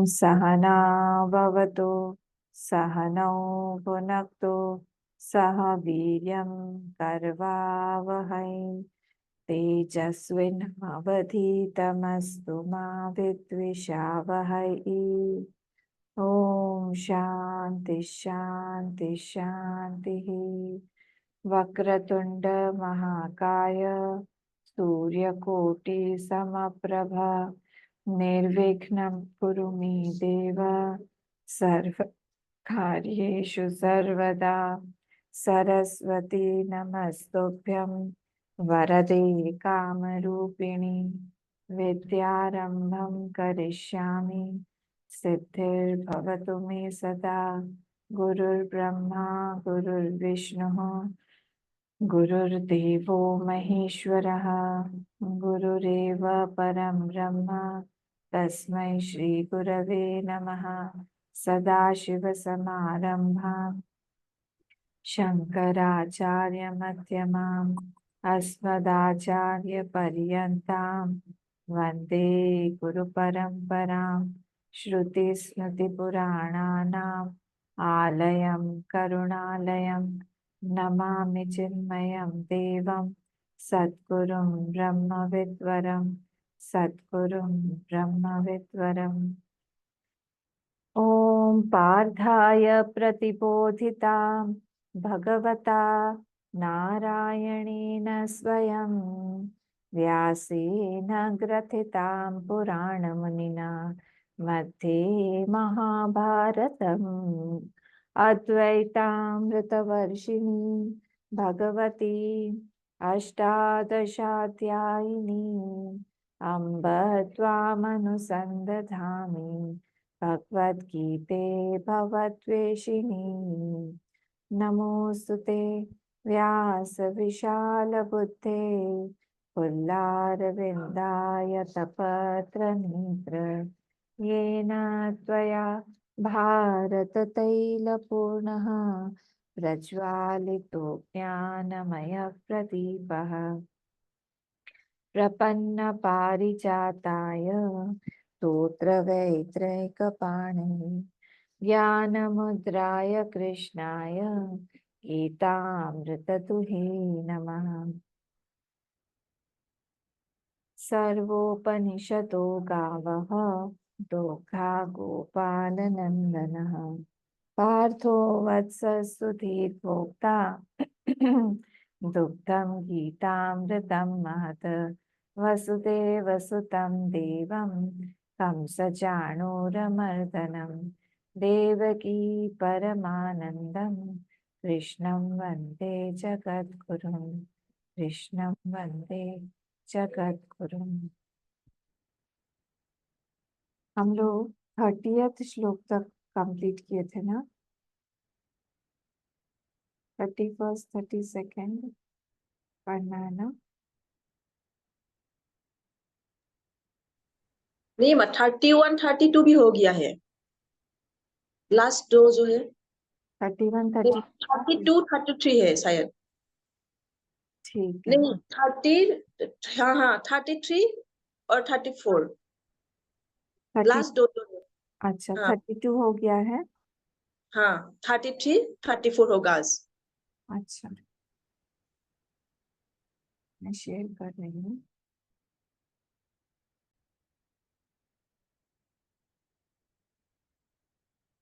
सहना भवतु सहनौ भुनक्तु सह वीर्यं करवावहै तेजस्विनावधीतमस्तु मा विद्विषावहै। ओम शांति शांति शांति। वक्रतुंड महाकाय सूर्यकोटि समप्रभा निर्विघ्नं कुरु मे देव सर्वकार्येषु सर्वदा। सरस्वती नमस्तुभ्यं वरदे कामरूपिणि विद्यारंभं करिष्यामि सिद्धिर्भवतु मे सदा। गुरुर्ब्रह्मा गुरुर्विष्णुः गुरुर्देवो महेश्वरः गुरुरेव परं ब्रह्म तस्मै श्री गुरवे नमः। सदाशिवसमारम्भां शङ्कराचार्यमध्यमाम् अस्मदाचार्यपर्यन्तां वन्दे गुरुपरम्परां। श्रुतिस्मृतिपुराणानाम् आलयं करुणालयं नमामि चिन्मयं देवं सद्गुरुं ब्रह्मविद्वरं सद्गुरुं ब्रह्मविद्वरम्। ॐ पार्थाय प्रतिबोधितां भगवता नारायणेन स्वयं व्यासेन ग्रथितां पुराणमुनिना मध्ये महाभारतम् अद्वैतामृतवर्षिणी भगवती अष्टादशाध्यायिनी अम्ब त्वामनुसन्दधामि भगवद्गीते भवद्वेषिणी। नमोस्तुते व्यासविशालबुद्धे पुल्लारविन्दायतपत्रनेत्र येन त्वया भारततैलपूर्णः प्रज्वालितो ज्ञानमयः प्रदीपः प्रपन्नपारिजाताय स्तोत्रवेत्रैकपाणिने ज्ञानमुद्राय कृष्णाय गीतामृतदुहे नमः। सर्वोपनिषदो गावः दोग्धा गोपालनन्दनः पार्थो वत्सस्तुतिर्भोक्ता दुग्धं गीतामृतं महत्। वसुदेवसुतं देवं कंसचाणूरमर्दनं देवकी परमानन्दं कृष्णं वन्दे जगद्गुरुं कृष्णं वन्दे जगद्गुरुं। हम लोग 30th श्लोक तक कंप्लीट किए थे ना। 31st 32nd पढ़ना है ना। नहीं, 31 32 भी हो गया है। लास्ट दो जो है 31 32 33 है शायद। ठीक है। नहीं 30, हाँ 33 और 34 30 लास्ट दो है। अच्छा हाँ 32 हो गया है। हाँ 33 34 होगा आज। अच्छा मैं शेयर कर रही हूँ।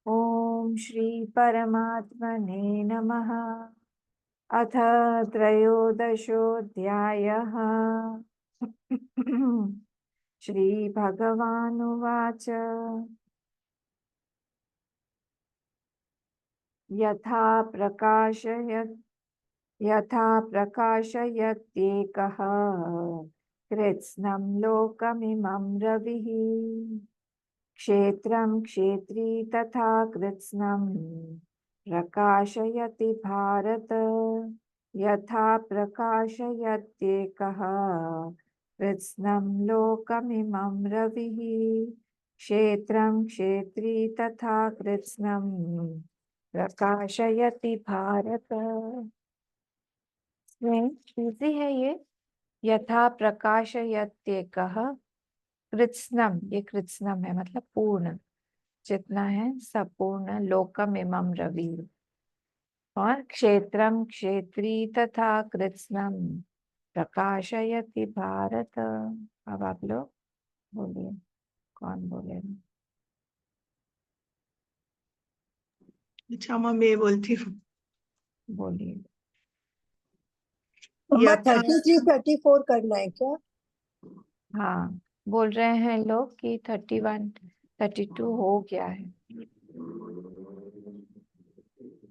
ओम श्री परमात्मने नमः। अथ त्रयोदशोऽध्यायः। श्रीभगवानुवाच यथा प्रकाशयत्येकः कृत्स्नं लोकमिमं रविः क्षेत्रं क्षेत्री तथा कृत्स्नं प्रकाशयति भारत। यथा प्रकाशयत्येकः कृत्स्नं लोकमिमं रविः क्षेत्रं क्षेत्री तथा कृत्स्नं प्रकाशयति भारत। इजी है ये। यथा प्रकाशयत्येकः कृत्स्नम, ये कृत्स्नम है मतलब पूर्ण। जितना है संपूर्ण लोकमिमं रवि, और क्षेत्रम क्षेत्री तथा कृत्स्नम प्रकाशयति भारत। अब आप लोग बोलिए, कौन बोलेगा? अच्छा मैं बोलती हूँ। बोलिए। अम्मा यथा 33 34 करना है क्या? हाँ, बोल रहे हैं लोग कि 31 32 हो गया है।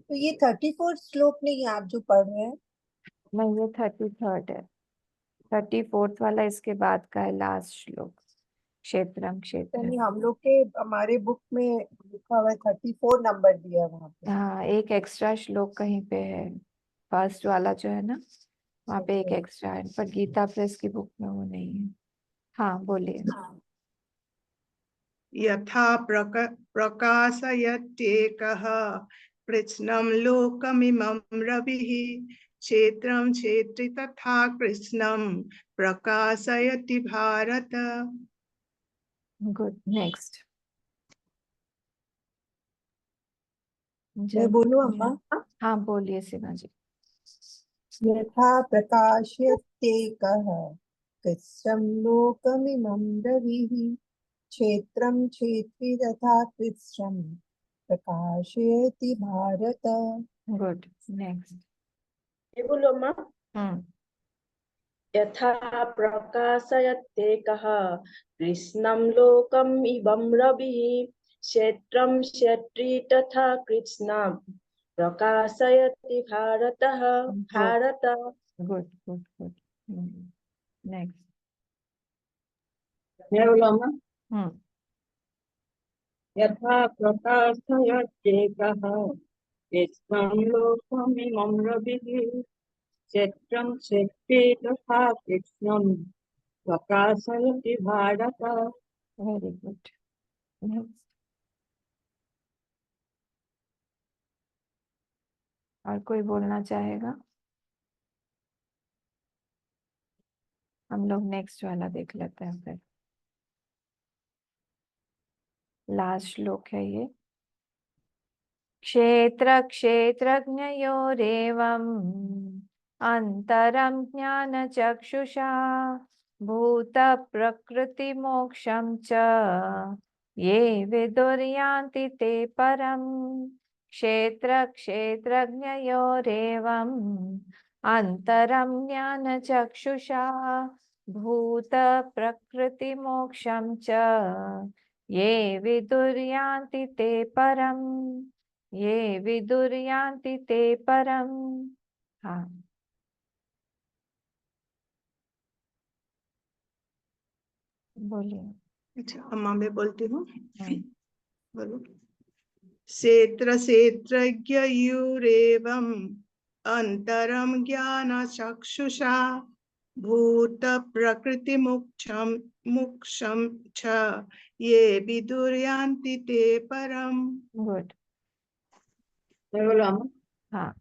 तो ये 34 श्लोक नहीं है आप जो पढ़ रहे हैं? नहीं, ये 33rd है। 34th वाला इसके बाद का है, लास्ट श्लोक। क्षेत्रम क्षेत्र। यानी हम लोग के हमारे बुक में लिखा हुआ है 34 नंबर दिया है वहां पे। हाँ, एक एक्स्ट्रा श्लोक कहीं पे है, फर्स्ट वाला जो है ना, वहाँ पे एक Okay. एक्स्ट्रा है, पर गीता प्रेस की बुक में वो नहीं है। हाँ, बोलिए। यथा प्रकाशयत्येकः कृत्स्नं लोकमिमं रविः क्षेत्रं क्षेत्री तथा कृत्स्नं प्रकाशयति भारत। Good, next. मैं बोलूं अम्मा? हाँ, बोलिए सीमा जी। यथा प्रकाशयत्येकः कृत्स्नं लोकमिमं रविः क्षेत्रं क्षेत्री तथा कृत्स्नं प्रकाशयति भारत। Good, next. ये बोलो अम्मा। हम्म यथा प्रकाशयत्येकः कृष्णं लोकम् इवं रविः क्षेत्रं क्षेत्री तथा कृत्स्नं प्रकाशयति भारतः Bharat. Good good good. Next. Hmm यथा प्रकाशयत्येकः कृत्स्नं लोकमिमं रविः क्षेत्रं क्षेत्री तथा कृत्स्नं प्रकाशयति भारत। Very good. नेक्स्ट। और कोई बोलना चाहेगा? हम लोग नेक्स्ट वाला देख लेते हैं फिर। लास्ट श्लोक है ये। क्षेत्र क्षेत्रज्ञयोरेवम् अंतरं ज्ञानचक्षुषा भूत प्रकृति मोक्षं च ये विदुर्यान्ति ते परम्। क्षेत्र क्षेत्रज्ञयोरेवम् अंतरं ज्ञानचक्षुषा भूत प्रकृति मोक्षं च ये विदुर्यान्ति ते परम्। ये विदुर्यान्ति ते परम्। हाँ, बोलिए। अच्छा अम्मा मैं बोलती हूँ। हम्म, बोलो। क्षेत्र क्षेत्रज्ञयोरेवम् अंतरं ज्ञानचक्षुषा भूत प्रकृति मोक्षं च ये विदुर्यान्ति ते परम्। गुड। केवलं हाँ,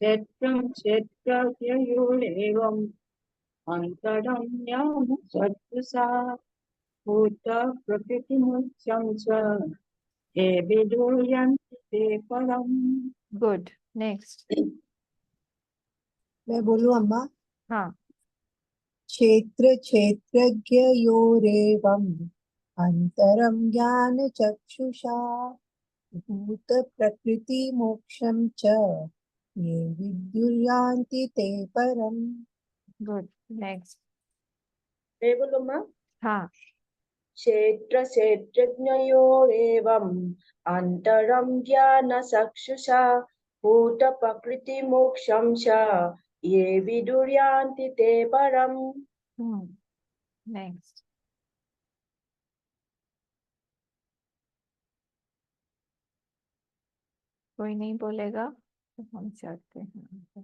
क्षेत्रं क्षेत्रज्ञयोरेवम् अन्तरं ज्ञानचक्षुषा भूत प्रकृतिमुख्यं च ये विदुर्यन्ति ते परम्। गुड। नेक्स्ट। मैं बोलूं अम्मा? हाँ, क्षेत्र क्षेत्रज्ञयोरेवम् अंतरं ज्ञानचक्षुषा भूत प्रकृति मोक्षं च ये विदुर्यान्ति ते परम्। गुड। नेक्स्ट। ये बोलो अम्मा। हाँ, क्षेत्र क्षेत्रज्ञयोरेवम् अन्तरं ज्ञानचक्षुषा भूत प्रकृति मोक्षं च ये विदुर्यान्ति ते परम्। नेक्स्ट। कोई नहीं बोलेगा तो हम चलते हैं।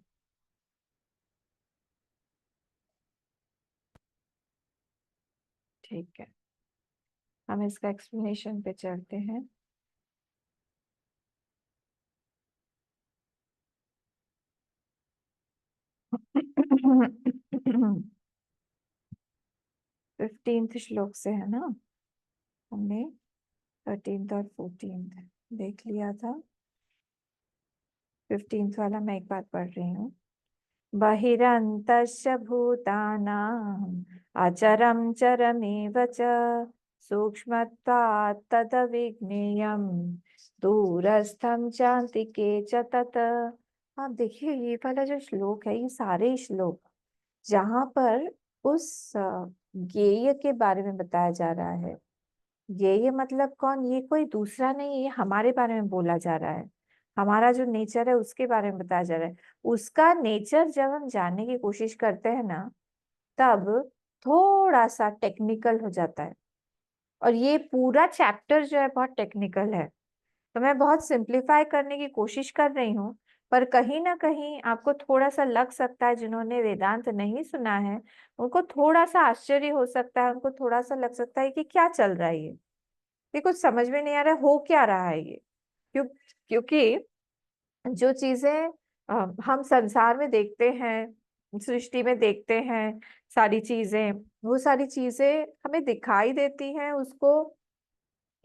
ठीक है, हम इसका एक्सप्लेनेशन पे चलते हैं। फिफ्टींथ श्लोक से है ना हमने 13th और 14th देख लिया था। 15th वाला मैं एक बार पढ़ रही हूँ। बहिरन्तश्च भूतानाम् अचरं चरमेव च सूक्ष्मत्वात् तदविज्ञेयं दूरस्थं चान्तिके च तत्। आप देखिए ये वाला जो श्लोक है, ये सारे श्लोक जहाँ पर उस ज्ञेय के बारे में बताया जा रहा है। ज्ञेय मतलब कौन? ये कोई दूसरा नहीं, ये हमारे बारे में बोला जा रहा है। हमारा जो नेचर है उसके बारे में बताया जा रहा है। उसका नेचर जब हम जानने की कोशिश करते हैं ना, तब थोड़ा सा टेक्निकल हो जाता है। और ये पूरा चैप्टर जो है बहुत टेक्निकल है, तो मैं बहुत सिंप्लीफाई करने की कोशिश कर रही हूँ। पर कहीं ना कहीं आपको थोड़ा सा लग सकता है, जिन्होंने वेदांत नहीं सुना है उनको थोड़ा सा आश्चर्य हो सकता है, उनको थोड़ा सा लग सकता है कि क्या चल रहा है ये कुछ समझ में नहीं आ रहा है, हो क्या रहा है ये। क्योंकि जो चीजें हम संसार में देखते हैं, सृष्टि में देखते हैं, सारी चीजें, वो सारी चीजें हमें दिखाई देती हैं, उसको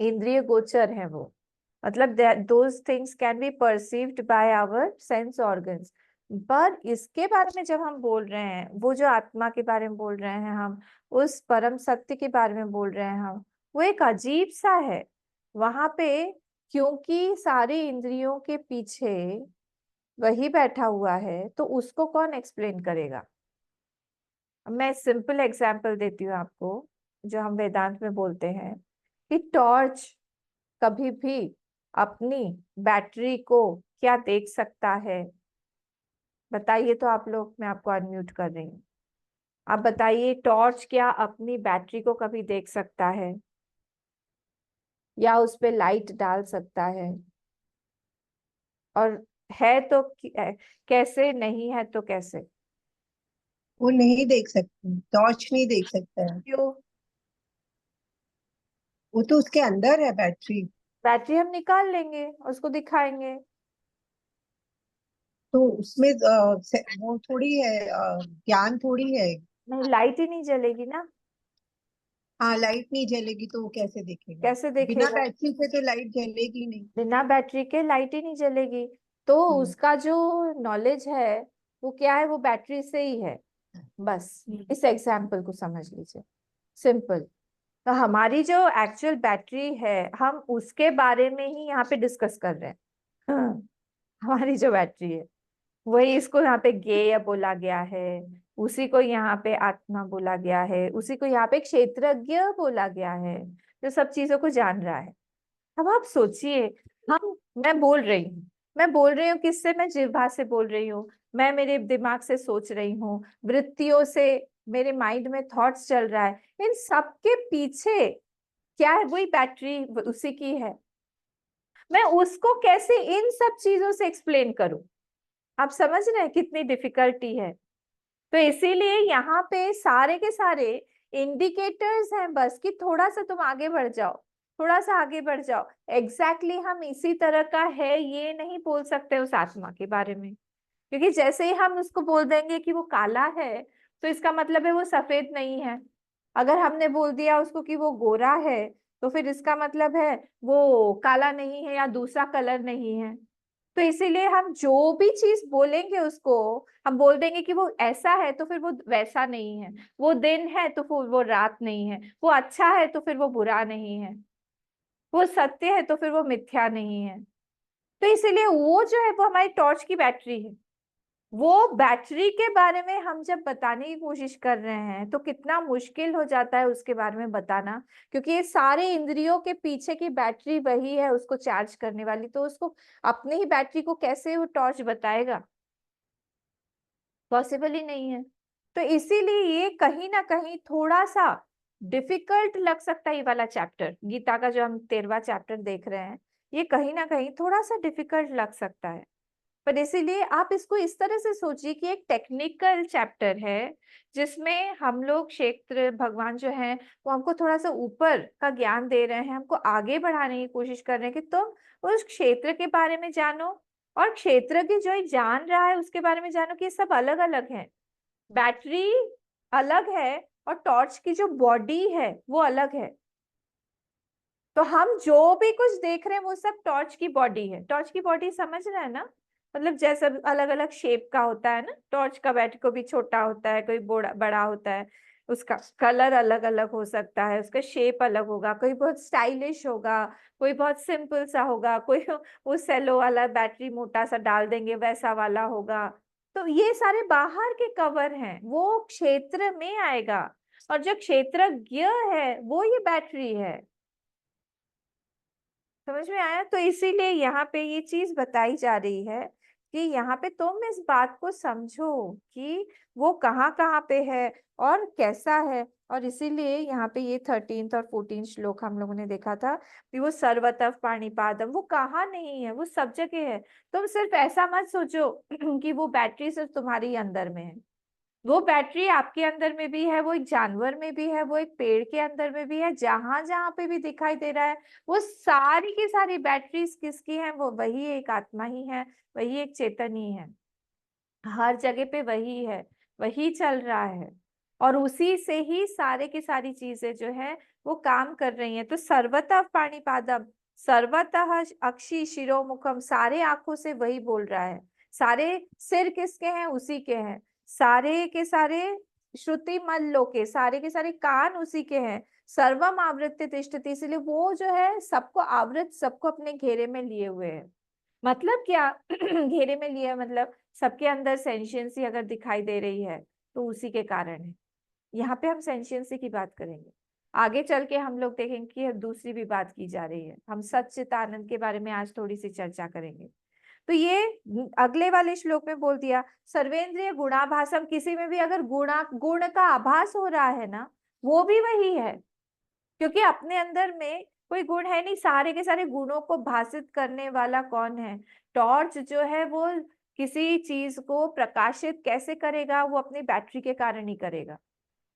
इंद्रिय गोचर है वो। मतलब those things can be perceived by our sense organs. पर इसके बारे में जब हम बोल रहे हैं, वो जो आत्मा के बारे में बोल रहे हैं हम, उस परम सत्य के बारे में बोल रहे हैं हम, वो एक अजीब सा है वहां पे। क्योंकि सारी इंद्रियों के पीछे वही बैठा हुआ है, तो उसको कौन एक्सप्लेन करेगा? मैं सिंपल एग्जांपल देती हूँ आपको, जो हम वेदांत में बोलते हैं कि टॉर्च कभी भी अपनी बैटरी को क्या देख सकता है? बताइए तो आप लोग, मैं आपको अनम्यूट कर रही हूँ। आप बताइए, टॉर्च क्या अपनी बैटरी को कभी देख सकता है या उस पे लाइट डाल सकता है? और है तो कैसे, नहीं है तो कैसे? वो नहीं देख सकते, टॉर्च नहीं देख सकता है। क्यों? वो तो उसके अंदर है बैटरी। बैटरी हम निकाल लेंगे, उसको दिखाएंगे। तो उसमें वो थोड़ी है, ज्ञान थोड़ी है। नहीं, लाइट ही नहीं जलेगी ना। हाँ, लाइट नहीं जलेगी तो वो कैसे देखेगा? कैसे बिना देखेगा? बैटरी से तो लाइट जलेगी नहीं। बिना बैटरी के लाइट ही नहीं जलेगी। तो उसका जो नॉलेज है वो क्या है? वो बैटरी से ही है। बस इस एग्जाम्पल को समझ लीजिए, सिंपल। तो हमारी जो एक्चुअल बैटरी है, हम उसके बारे में ही यहाँ पे डिस्कस कर रहे हैं। हमारी जो बैटरी है वही, इसको यहाँ पे ज्ञेय बोला गया है, उसी को यहाँ पे आत्मा बोला गया है, उसी को यहाँ पे क्षेत्रज्ञ बोला गया है, जो सब चीजों को जान रहा है। अब आप सोचिए, हम मैं बोल रही हूँ किससे? मैं जिह्वा से बोल रही हूँ, मैं मेरे दिमाग से सोच रही हूँ, वृत्तियों से मेरे माइंड में थॉट्स चल रहा है। इन सब के पीछे क्या है? वही बैटरी उसी की है। मैं उसको कैसे इन सब चीजों से एक्सप्लेन करूं? आप समझ रहे हैं कितनी डिफिकल्टी है? तो इसीलिए यहाँ पे सारे के सारे इंडिकेटर्स हैं बस, कि थोड़ा सा तुम आगे बढ़ जाओ, थोड़ा सा आगे बढ़ जाओ। एग्जैक्टली हम इसी तरह का है ये नहीं बोल सकते उस आत्मा के बारे में, क्योंकि जैसे ही हम उसको बोल देंगे कि वो काला है, तो इसका मतलब है वो सफेद नहीं है। अगर हमने बोल दिया उसको कि वो गोरा है, तो फिर इसका मतलब है वो काला नहीं है या दूसरा कलर नहीं है। तो इसीलिए हम जो भी चीज बोलेंगे उसको, हम बोल देंगे कि वो ऐसा है तो फिर वो वैसा नहीं है, वो दिन है तो फिर वो रात नहीं है, वो अच्छा है तो फिर वो बुरा नहीं है, वो सत्य है तो फिर वो मिथ्या नहीं है। तो इसीलिए वो जो है वो हमारी टॉर्च की बैटरी है। वो बैटरी के बारे में हम जब बताने की कोशिश कर रहे हैं तो कितना मुश्किल हो जाता है उसके बारे में बताना, क्योंकि ये सारे इंद्रियों के पीछे की बैटरी वही है उसको चार्ज करने वाली। तो उसको अपनी ही बैटरी को कैसे वो टॉर्च बताएगा? पॉसिबल ही नहीं है। तो इसीलिए ये कहीं ना कहीं थोड़ा सा डिफिकल्ट लग सकता है। ये वाला चैप्टर गीता का जो हम 13वां चैप्टर देख रहे हैं, ये कहीं ना कहीं थोड़ा सा डिफिकल्ट लग सकता है। पर इसीलिए आप इसको इस तरह से सोचिए कि एक टेक्निकल चैप्टर है, जिसमें हम लोग क्षेत्र भगवान जो है वो हमको थोड़ा सा ऊपर का ज्ञान दे रहे हैं, हमको आगे बढ़ाने की कोशिश कर रहे हैं कि तुम उस क्षेत्र के बारे में जानो, और क्षेत्र की जो ये जान रहा है उसके बारे में जानो कि ये सब अलग अलग है। बैटरी अलग है और टॉर्च की जो बॉडी है वो अलग है। तो हम जो भी कुछ देख रहे हैं वो सब टॉर्च की बॉडी है। टॉर्च की बॉडी समझ रहे हैं ना, मतलब जैसे अलग अलग शेप का होता है ना, टॉर्च का बैटरी को भी छोटा होता है, कोई बड़ा होता है, उसका कलर अलग अलग हो सकता है, उसका शेप अलग होगा, कोई बहुत स्टाइलिश होगा, कोई बहुत सिंपल सा होगा, कोई वो सेलो वाला बैटरी मोटा सा डाल देंगे वैसा वाला होगा। तो ये सारे बाहर के कवर हैं, वो क्षेत्र में आएगा, और जो क्षेत्रज्ञ है वो ये बैटरी है। समझ में आया? तो इसीलिए यहाँ पे ये चीज बताई जा रही है कि यहाँ पे तुम इस बात को समझो कि वो कहाँ कहाँ पे है और कैसा है। और इसीलिए यहाँ पे ये 13th और 14th श्लोक हम लोगों ने देखा था कि वो सर्वतः पाणिपादम, वो कहाँ नहीं है, वो सब जगह है। तुम सिर्फ ऐसा मत सोचो कि वो बैटरी सिर्फ तुम्हारी अंदर में है। वो बैटरी आपके अंदर में भी है, वो एक जानवर में भी है, वो एक पेड़ के अंदर में भी है, जहां जहां पे भी दिखाई दे रहा है वो सारी की सारी बैटरीज किसकी हैं? वो वही एक आत्मा ही है, वही एक चेतन ही है। हर जगह पे वही है, वही चल रहा है, और उसी से ही सारे की सारी चीजें जो है वो काम कर रही हैं। तो सर्वतः पाणिपादम, सर्वतः अक्षि शिरोमुखम, सारे आंखों से वही बोल रहा है। सारे सिर किसके हैं? उसी के हैं। सारे के सारे श्रुति मल्लो के, सारे के सारे कान उसी के हैं। सर्वम आवृत्य तिष्ठति, इसलिए वो जो है सबको आवृत, सबको अपने घेरे में लिए हुए है। मतलब क्या? घेरे में लिया मतलब सबके अंदर सेंशियंसी अगर दिखाई दे रही है तो उसी के कारण है। यहाँ पे हम सेंशियंसी की बात करेंगे, आगे चल के हम लोग देखेंगे कि दूसरी भी बात की जा रही है। हम सच्चिदानंद के बारे में आज थोड़ी सी चर्चा करेंगे। तो ये अगले वाले श्लोक में बोल दिया सर्वेंद्रिय गुणाभासम, किसी में भी अगर गुण का आभास हो रहा है ना, वो भी वही है, क्योंकि अपने अंदर में कोई गुण है नहीं। सारे के सारे गुणों को भासित करने वाला कौन है? टॉर्च जो है वो किसी चीज को प्रकाशित कैसे करेगा? वो अपनी बैटरी के कारण ही करेगा।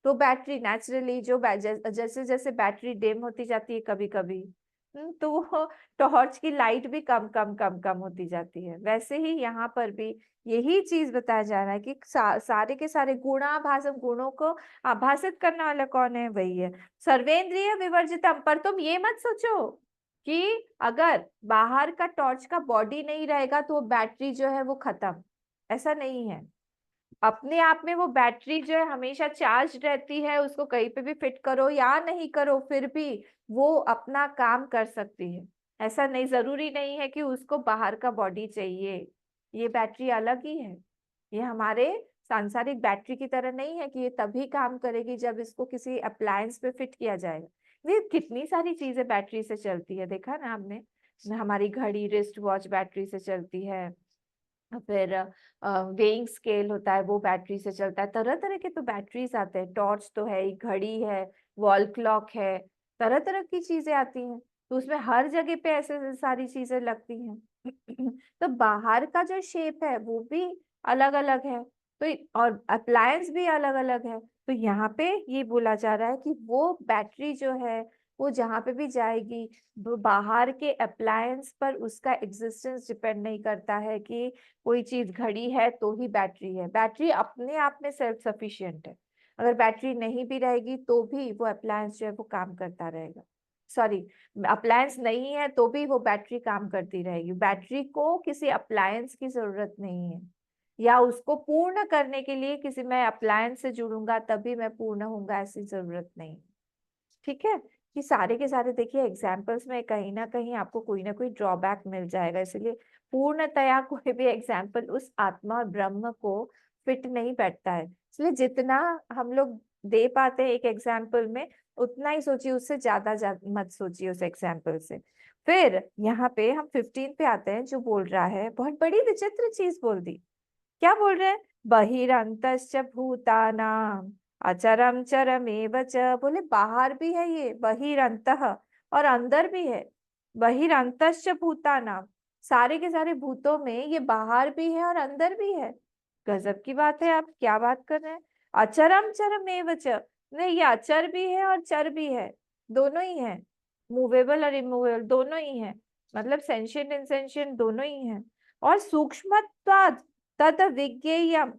तो बैटरी नेचुरली जो जैसे जैसे बैटरी डिम होती जाती है कभी कभी, तो वो टॉर्च की लाइट भी कम कम कम कम होती जाती है। वैसे ही यहाँ पर भी यही चीज बताया जा रहा है कि सारे के सारे गुणाभासम, गुणों को आभासित करने वाला कौन है? वही है। सर्वेंद्रिय विवर्जितम, पर तुम ये मत सोचो कि अगर बाहर का टॉर्च का बॉडी नहीं रहेगा तो वो बैटरी जो है वो खत्म, ऐसा नहीं है। अपने आप में वो बैटरी जो है हमेशा चार्ज रहती है, उसको कहीं पे भी फिट करो या नहीं करो फिर भी वो अपना काम कर सकती है। ऐसा नहीं, जरूरी नहीं है कि उसको बाहर का बॉडी चाहिए। ये बैटरी अलग ही है, ये हमारे सांसारिक बैटरी की तरह नहीं है कि ये तभी काम करेगी जब इसको किसी अप्लायंस पे फिट किया जाएगा। ये कितनी सारी चीजें बैटरी से चलती है, देखा ना आपने? हमारी घड़ी, रिस्ट वॉच बैटरी से चलती है, फिर वेइंग स्केल होता है वो बैटरी से चलता है। तरह तरह के तो बैटरीज आते हैं, टॉर्च तो है, घड़ी है, वॉल क्लॉक है, तरह तरह की चीजें आती हैं। तो उसमें हर जगह पे ऐसे सारी चीजें लगती हैं। तो बाहर का जो शेप है वो भी अलग अलग है, तो और अप्लायंस भी अलग अलग है। तो यहाँ पे ये बोला जा रहा है कि वो बैटरी जो है वो जहाँ पे भी जाएगी, वो बाहर के अप्लायंस पर उसका एग्जिस्टेंस डिपेंड नहीं करता है कि कोई चीज घड़ी है तो ही बैटरी है। बैटरी अपने आप में सेल्फ सफिशिएंट है। अगर बैटरी नहीं भी रहेगी तो भी वो अप्लायंस जो है वो काम करता रहेगा। सॉरी, अप्लायंस नहीं है तो भी वो बैटरी काम करती रहेगी। बैटरी को किसी अप्लायंस की जरूरत नहीं है, या उसको पूर्ण करने के लिए किसी मैं अप्लायंस से जुड़ूंगा तभी मैं पूर्ण होऊंगा, ऐसी जरूरत नहीं। ठीक है? कि सारे के सारे देखिए एग्जाम्पल्स में कहीं ना कहीं आपको कोई ना कोई ड्रॉबैक मिल जाएगा, इसलिए पूर्णतया कोई भी एग्जाम्पल उस आत्मा और ब्रह्म को फिट नहीं बैठता है। इसलिए जितना हम लोग दे पाते हैं एक एग्जाम्पल में उतना ही सोचिए, उससे ज्यादा मत सोचिए उस एग्जाम्पल से। फिर यहाँ पे हम 15 पे आते हैं, जो बोल रहा है बहुत बड़ी विचित्र चीज बोल दी। क्या बोल रहे हैं? बहिरंतश्च भूतानाम अचरम चरमेव च, बोले बाहर भी है ये बहिरंतः, और अंदर भी है। बहिरंतश्च भूतानाम, सारे के सारे भूतों में ये बाहर भी है और अंदर भी है। गजब की बात है, आप क्या बात कर रहे हैं? अचरम चरमेव च, नहीं ये अचर भी है और चर भी है, दोनों ही है। मूवेबल और इमूवेबल दोनों ही है, मतलब सेंशिएंट इनसेंशिएंट दोनों ही है। और सूक्ष्मत्वात् तद विज्ञेयम,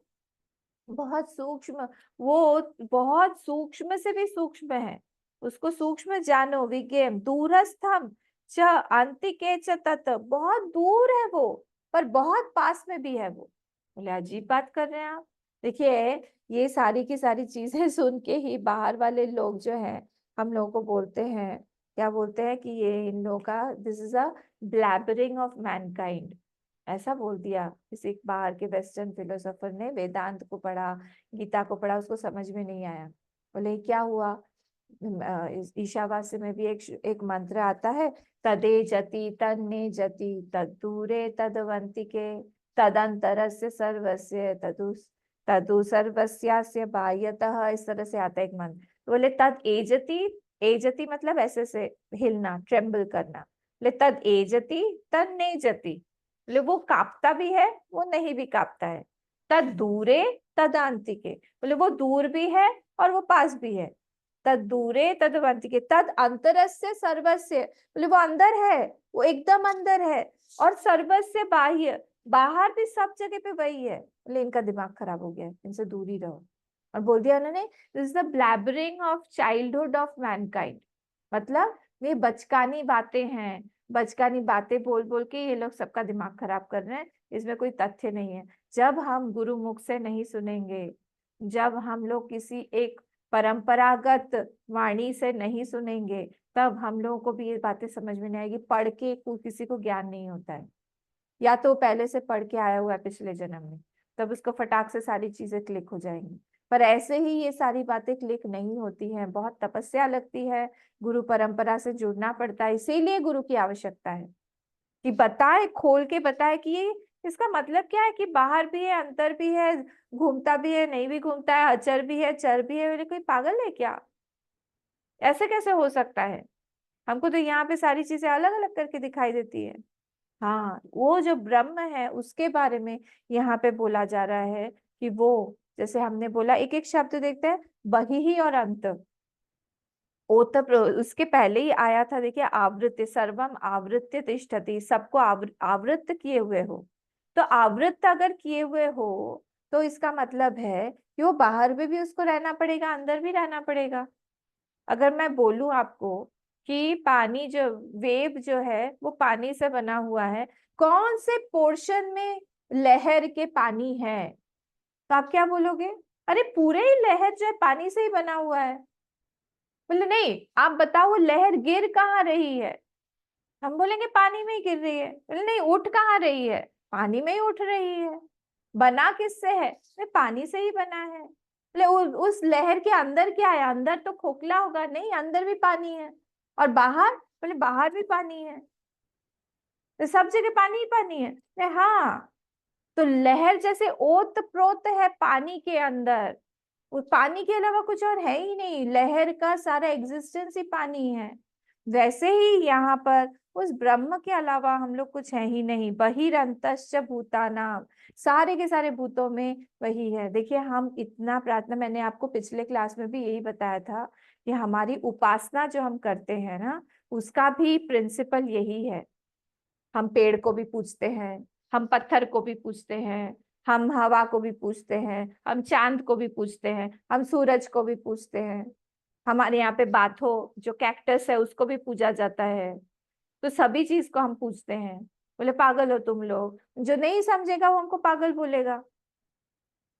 बहुत सूक्ष्म, वो बहुत सूक्ष्म से भी सूक्ष्म है। उसको सूक्ष्म जानो विज्ञेम दूरस्थम च अंतिके च तत्, बहुत दूर है वो पर बहुत पास में भी है वो। बोले अजीब बात कर रहे हैं आप। देखिए ये सारी की सारी चीजें सुन के ही बाहर वाले लोग जो है हम लोगों को बोलते हैं, क्या बोलते हैं कि ये इन लोगों का this is a blabbering of Mankind, ऐसा बोल दिया किसी बाहर के वेस्टर्न फिलोसोफर ने। वेदांत को पढ़ा, गीता को पढ़ा, उसको समझ में नहीं आया। बोले क्या हुआ, ईशावास्य में भी एक मंत्र आता है, तदे जति तन्ने जति तद्दूरे तदवंतिके तदंतरस्य सर्वस्य तदु सर्वस्यास्य बाह्यतः, इस तरह से आता है एक मंत्र। तो बोले तद एजति, एजति मतलब ऐसे से हिलना, ट्रेम्बल करना। बोले तद एजति तन्ने जति, बोले वो कांपता भी है वो नहीं भी कांपता है। तद दूरे तदांतिके, बोले वो दूर भी है और वो पास भी है। तद दूरे तदवंतिके तद अंतरस्य सर्वस्य, बोले वो अंदर है, वो एकदम अंदर है। और सर्वस्य बाह्य, बाहर भी सब जगह पे वही है। बोले इनका दिमाग खराब हो गया है, इनसे दूर ही रहो। और बोल दिया उन्होंने this is the blabbering of childhood of Mankind, मतलब ये बचकानी बातें हैं, बचकानी बातें बोल बोल के ये लोग सबका दिमाग खराब कर रहे हैं, इसमें कोई तथ्य नहीं है। जब हम गुरु मुख से नहीं सुनेंगे, जब हम लोग किसी एक परंपरागत वाणी से नहीं सुनेंगे, तब हम लोगों को भी ये बातें समझ में नहीं आएगी। पढ़ के किसी को ज्ञान नहीं होता है, या तो पहले से पढ़ के आया हुआ है पिछले जन्म में, तब उसको फटाक से सारी चीजें क्लिक हो जाएंगी। पर ऐसे ही ये सारी बातें क्लिक नहीं होती हैं, बहुत तपस्या लगती है, गुरु परंपरा से जुड़ना पड़ता है। इसीलिए गुरु की आवश्यकता है कि बताए, खोल के बताए कि ये इसका मतलब क्या है, कि बाहर भी है अंदर भी है, घूमता भी है नहीं भी घूमता है, अचर भी है चर भी है। बोले कोई पागल है क्या, ऐसे कैसे हो सकता है? हमको तो यहाँ पे सारी चीजें अलग अलग करके दिखाई देती है। हाँ, वो जो ब्रह्म है उसके बारे में यहाँ पे बोला जा रहा है कि वो, जैसे हमने बोला एक एक शब्द देखते हैं, बहिः और अंत। ओत उसके पहले ही आया था, देखिए आवृत्ति, सर्वम आवृत्य तिष्ठति, सबको आवृत्त किए हुए हो। तो आवृत्त अगर किए हुए हो तो इसका मतलब है कि वो बाहर में भी उसको रहना पड़ेगा, अंदर भी रहना पड़ेगा। अगर मैं बोलूं आपको कि पानी जो वेव जो है वो पानी से बना हुआ है, कौन से पोर्शन में लहर के पानी है, तो आप क्या बोलोगे? अरे पूरे ही लहर जो है पानी से ही बना हुआ है। बोले नहीं, आप बताओ वो लहर गिर कहाँ रही है? हम बोलेंगे पानी में ही गिर रही है। बोले नहीं, उठ कहाँ रही है? पानी में ही उठ रही है। बना किससे है? पानी से ही बना है। बोले उस लहर के अंदर क्या है? अंदर तो खोखला होगा। नहीं, अंदर भी पानी है। और बाहर? बोले बाहर भी पानी है। तो सब जगह पानी ही पानी है। हाँ, तो लहर जैसे ओत प्रोत है पानी के अंदर, उस पानी के अलावा कुछ और है ही नहीं, लहर का सारा एग्जिस्टेंस ही पानी है। वैसे ही यहाँ पर उस ब्रह्म के अलावा हम लोग कुछ है ही नहीं। बहिरंतश्च भूतानाम, सारे के सारे भूतों में वही है। देखिए हम इतना प्रार्थना, मैंने आपको पिछले क्लास में भी यही बताया था कि हमारी उपासना जो हम करते हैं ना, उसका भी प्रिंसिपल यही है। हम पेड़ को भी पूजते हैं, हम पत्थर को भी पूजते हैं, हम हवा को भी पूजते हैं, हम चांद को भी पूजते हैं, हम सूरज को भी पूजते हैं। हमारे यहाँ पे बाथो जो कैक्टस है उसको भी पूजा जाता है। तो सभी चीज को हम पूजते हैं। बोले पागल हो तुम लोग, जो नहीं समझेगा वो हमको पागल बोलेगा।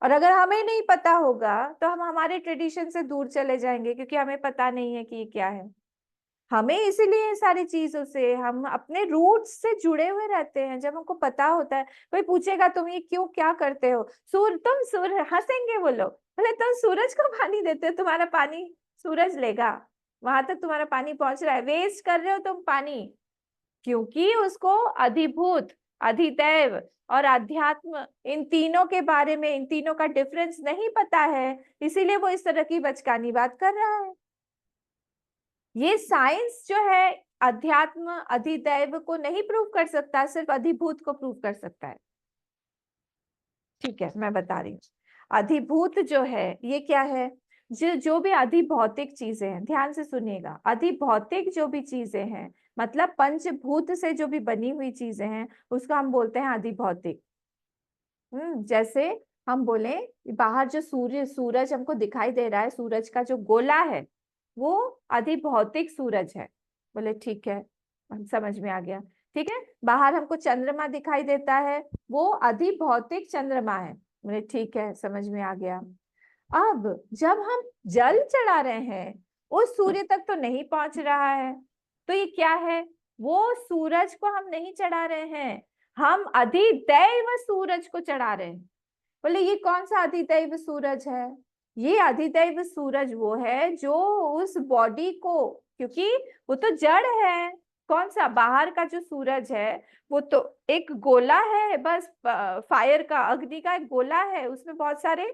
और अगर हमें नहीं पता होगा तो हम हमारे ट्रेडिशन से दूर चले जाएंगे, क्योंकि हमें पता नहीं है कि ये क्या है। हमें इसीलिए सारी चीजों से, हम अपने रूट्स से जुड़े हुए रहते हैं। जब हमको पता होता है, कोई पूछेगा तुम ये क्यों क्या करते हो, हंसेंगे वो लोग। बोले तुम सूरज को पानी देते हो, तुम्हारा पानी सूरज लेगा, वहां तक तुम्हारा पानी पहुंच रहा है, वेस्ट कर रहे हो तुम पानी। क्योंकि उसको अधिभूत, अधिदैव और अध्यात्म, इन तीनों के बारे में, इन तीनों का डिफरेंस नहीं पता है, इसीलिए वो इस तरह की बचकानी बात कर रहा है। ये साइंस जो है अध्यात्म अधिदैव को नहीं प्रूव कर सकता, सिर्फ अधिभूत को प्रूव कर सकता है। ठीक है, मैं बता रही हूँ। अधिभूत जो है ये क्या है? जो भी अधिभौतिक चीजें हैं, ध्यान से सुनिएगा, अधिभौतिक जो भी चीजें हैं, मतलब पंचभूत से जो भी बनी हुई चीजें हैं, उसको हम बोलते हैं अधिभौतिक। जैसे हम बोले बाहर जो सूरज हमको दिखाई दे रहा है, सूरज का जो गोला है वो अधिभौतिक सूरज है। बोले ठीक है, हम समझ में आ गया। ठीक है, बाहर हमको चंद्रमा दिखाई देता है, वो अधिभौतिक चंद्रमा है। बोले ठीक है, समझ में आ गया। अब जब हम जल चढ़ा रहे हैं, उस सूर्य तक तो नहीं पहुंच रहा है, तो ये क्या है? वो सूरज को हम नहीं चढ़ा रहे हैं, हम अधिदैव सूरज को चढ़ा रहे हैं। बोले ये कौन सा अधिदैव सूरज है? ये अधिदैव सूरज वो है जो उस बॉडी को, क्योंकि वो तो जड़ है, कौन सा बाहर का जो सूरज है वो तो एक गोला है, बस फायर का, अग्नि का एक गोला है, उसमें बहुत सारे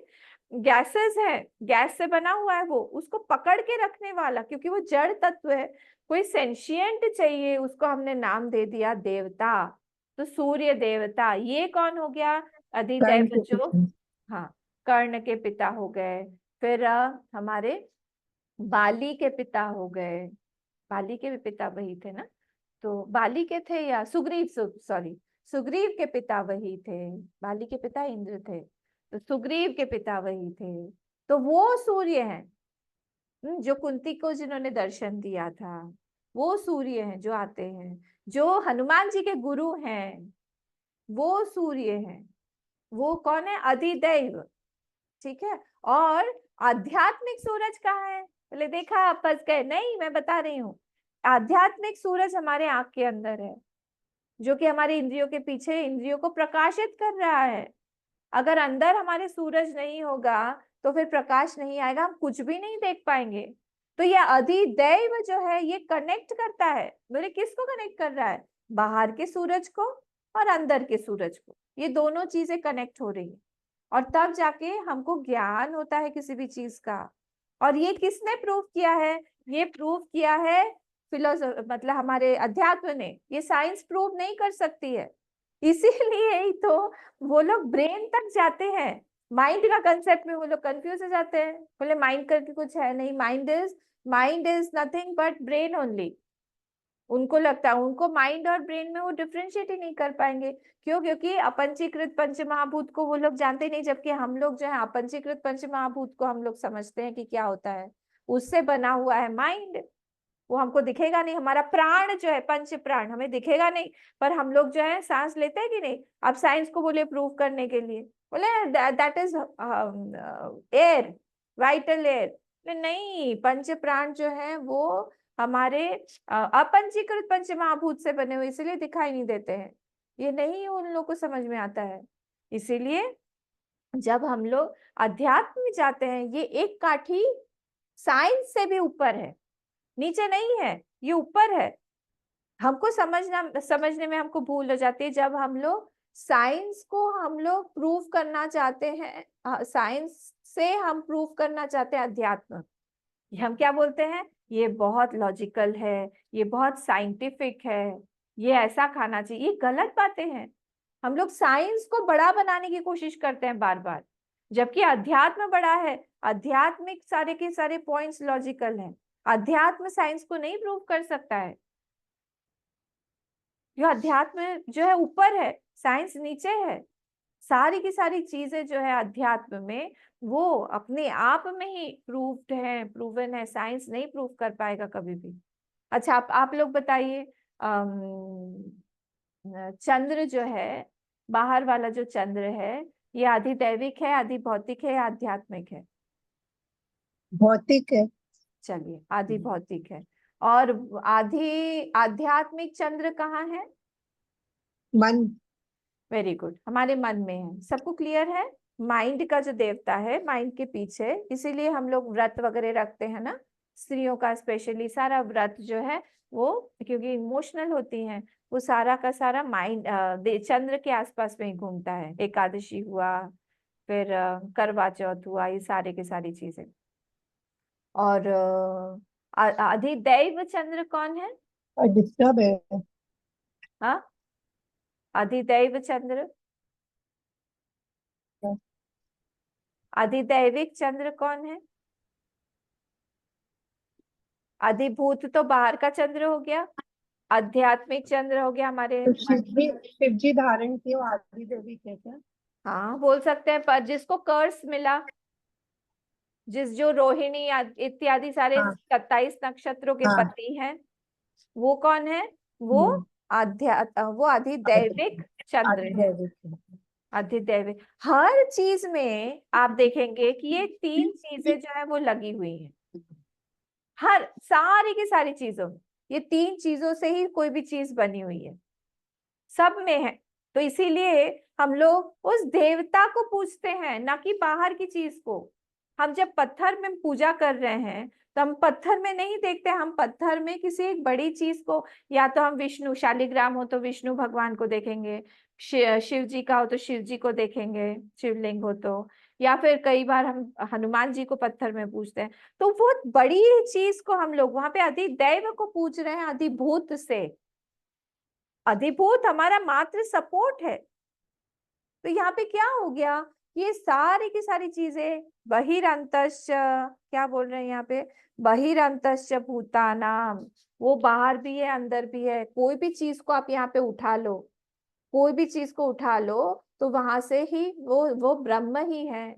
गैसेस है, गैस से बना हुआ है वो, उसको पकड़ के रखने वाला, क्योंकि वो जड़ तत्व है, कोई सेंशियंट चाहिए, उसको हमने नाम दे दिया देवता। तो सूर्य देवता ये कौन हो गया? अधिदैव जो, हाँ, कर्ण के पिता हो गए। फिर हमारे बाली के पिता हो गए, बाली के भी पिता वही थे ना, तो बाली के थे या सुग्रीव, सॉरी, सुग्रीव के पिता वही थे, बाली के पिता इंद्र थे, तो सुग्रीव के पिता वही थे। तो वो सूर्य हैं जो कुंती को जिन्होंने दर्शन दिया था, वो सूर्य हैं जो आते हैं, जो हनुमान जी के गुरु हैं, वो सूर्य हैं। वो कौन है? अधिदैव। ठीक है, और आध्यात्मिक सूरज कहाँ है? बोले देखा, आप फंस गए। नहीं, मैं बता रही हूँ, आध्यात्मिक सूरज हमारे आंख के अंदर है, जो कि हमारी इंद्रियों के पीछे इंद्रियों को प्रकाशित कर रहा है। अगर अंदर हमारे सूरज नहीं होगा तो फिर प्रकाश नहीं आएगा, हम कुछ भी नहीं देख पाएंगे। तो ये अधिदैव जो है ये कनेक्ट करता है। बोले किसको कनेक्ट कर रहा है? बाहर के सूरज को और अंदर के सूरज को, ये दोनों चीजें कनेक्ट हो रही है, और तब जाके हमको ज्ञान होता है किसी भी चीज का। और ये किसने प्रूव किया है? ये प्रूव किया है फिलोसोफी, मतलब हमारे अध्यात्म ने। ये साइंस प्रूव नहीं कर सकती है, इसीलिए ही तो वो लोग ब्रेन तक जाते हैं। माइंड का कंसेप्ट में वो लोग कंफ्यूज हो जाते हैं। बोले माइंड करके कुछ है नहीं, mind is nothing but brain only. उनको लगता है, उनको माइंड और ब्रेन में वो डिफरेंशिएट ही नहीं कर पाएंगे। क्यों? क्योंकि अपंचीकृत पंच महाभूत को वो लोग जानते नहीं, जबकि हम लोग जो है अपंचीकृत पंच महाभूत को हम लोग समझते हैं कि क्या होता है। उससे बना हुआ है माइंड, वो हमको दिखेगा नहीं। हमारा प्राण जो है, पंच प्राण, हमें दिखेगा नहीं, पर हम लोग जो है सांस लेते हैं कि नहीं। आप साइंस को बोले प्रूव करने के लिए, बोले that is air, vital air. नहीं, पंच प्राण जो है वो हमारे अपंचीकृत पंच महाभूत से बने हुए, इसलिए दिखाई नहीं देते हैं। ये नहीं उन लोगों को समझ में आता है। इसीलिए जब हम लोग अध्यात्म में जाते हैं, ये एक काठी साइंस से भी ऊपर है, नीचे नहीं है, ये ऊपर है। हमको समझने में हमको भूल हो जाती है जब हम लोग साइंस को हम लोग प्रूव करना चाहते हैं, साइंस से हम प्रूव करना चाहते हैं अध्यात्म। हम क्या बोलते हैं? ये बहुत लॉजिकल है, ये बहुत साइंटिफिक है, ये ऐसा खाना चाहिए। ये गलत बातें हैं। हम लोग साइंस को बड़ा बनाने की कोशिश करते हैं बार बार, जबकि अध्यात्म बड़ा है। आध्यात्मिक सारे के सारे पॉइंट्स लॉजिकल हैं। अध्यात्म साइंस को नहीं प्रूव कर सकता है। जो अध्यात्म जो है ऊपर है, साइंस नीचे है। सारी की सारी चीजें जो है अध्यात्म में, वो अपने आप में ही प्रूव्ड है, प्रूवन है। साइंस नहीं प्रूव कर पाएगा कभी भी। अच्छा, आप लोग बताइए, चंद्र जो है, बाहर वाला जो चंद्र है, ये आधिदैविक है, आधिभौतिक है या आध्यात्मिक है? भौतिक है। चलिए, आधिभौतिक है। और आध्यात्मिक चंद्र कहाँ है? मन। वेरी गुड, हमारे मन में है। सबको क्लियर है? माइंड का जो देवता है, माइंड के पीछे, इसीलिए हम लोग व्रत वगैरह रखते हैं ना, स्त्रियों का स्पेशली सारा व्रत जो है वो, क्योंकि इमोशनल होती हैं, वो सारा का सारा माइंड चंद्र के आसपास में ही घूमता है। एकादशी हुआ, फिर करवा चौथ हुआ, ये सारे के सारी चीजें। और अधिदैव चंद्र कौन है? डिस्टर्ब है। हाँ, अधिदैव चंद्र, अधिदैविक चंद्र कौन है? अधिभूत तो बाहर का चंद्र हो गया, आध्यात्मिक चंद्र हो गया हमारे तो मन। शिव जी धारण किए, वो आदि देवी कहते हैं। हाँ, बोल सकते हैं, पर जिसको कर्स मिला, जिस जो रोहिणी इत्यादि सारे हाँ 27 नक्षत्रों के हाँ पति हैं, वो कौन है? वो वो अधिदैविक चंद्र है। आध्यात्मिक अधिदैविक। हर चीज में आप देखेंगे कि ये तीन चीजें जो है वो लगी हुई हैं। हर सारी की सारी चीजों में ये तीन चीजों से ही कोई भी चीज बनी हुई है, सब में है। तो इसीलिए हम लोग उस देवता को पूजते हैं, ना कि बाहर की चीज को। हम जब पत्थर में पूजा कर रहे हैं तो हम पत्थर में नहीं देखते, हम पत्थर में किसी एक बड़ी चीज को, या तो हम विष्णु, शालिग्राम हो तो विष्णु भगवान को देखेंगे, शिव जी का हो तो शिव जी को देखेंगे, शिवलिंग हो तो, या फिर कई बार हम हनुमान जी को पत्थर में पूजते हैं। तो वो बड़ी चीज को हम लोग वहां पे अधिदैव को पूज रहे हैं, अधिभूत से। अधिभूत हमारा मात्र सपोर्ट है। तो यहाँ पे क्या हो गया, ये सारी की सारी चीजें बहिरंतश्च, क्या बोल रहे हैं यहाँ पे, बहिरंतश्च भूतानाम, वो बाहर भी है अंदर भी है। कोई भी चीज को आप यहाँ पे उठा लो, कोई भी चीज को उठा लो, तो वहां से ही वो ब्रह्म ही है,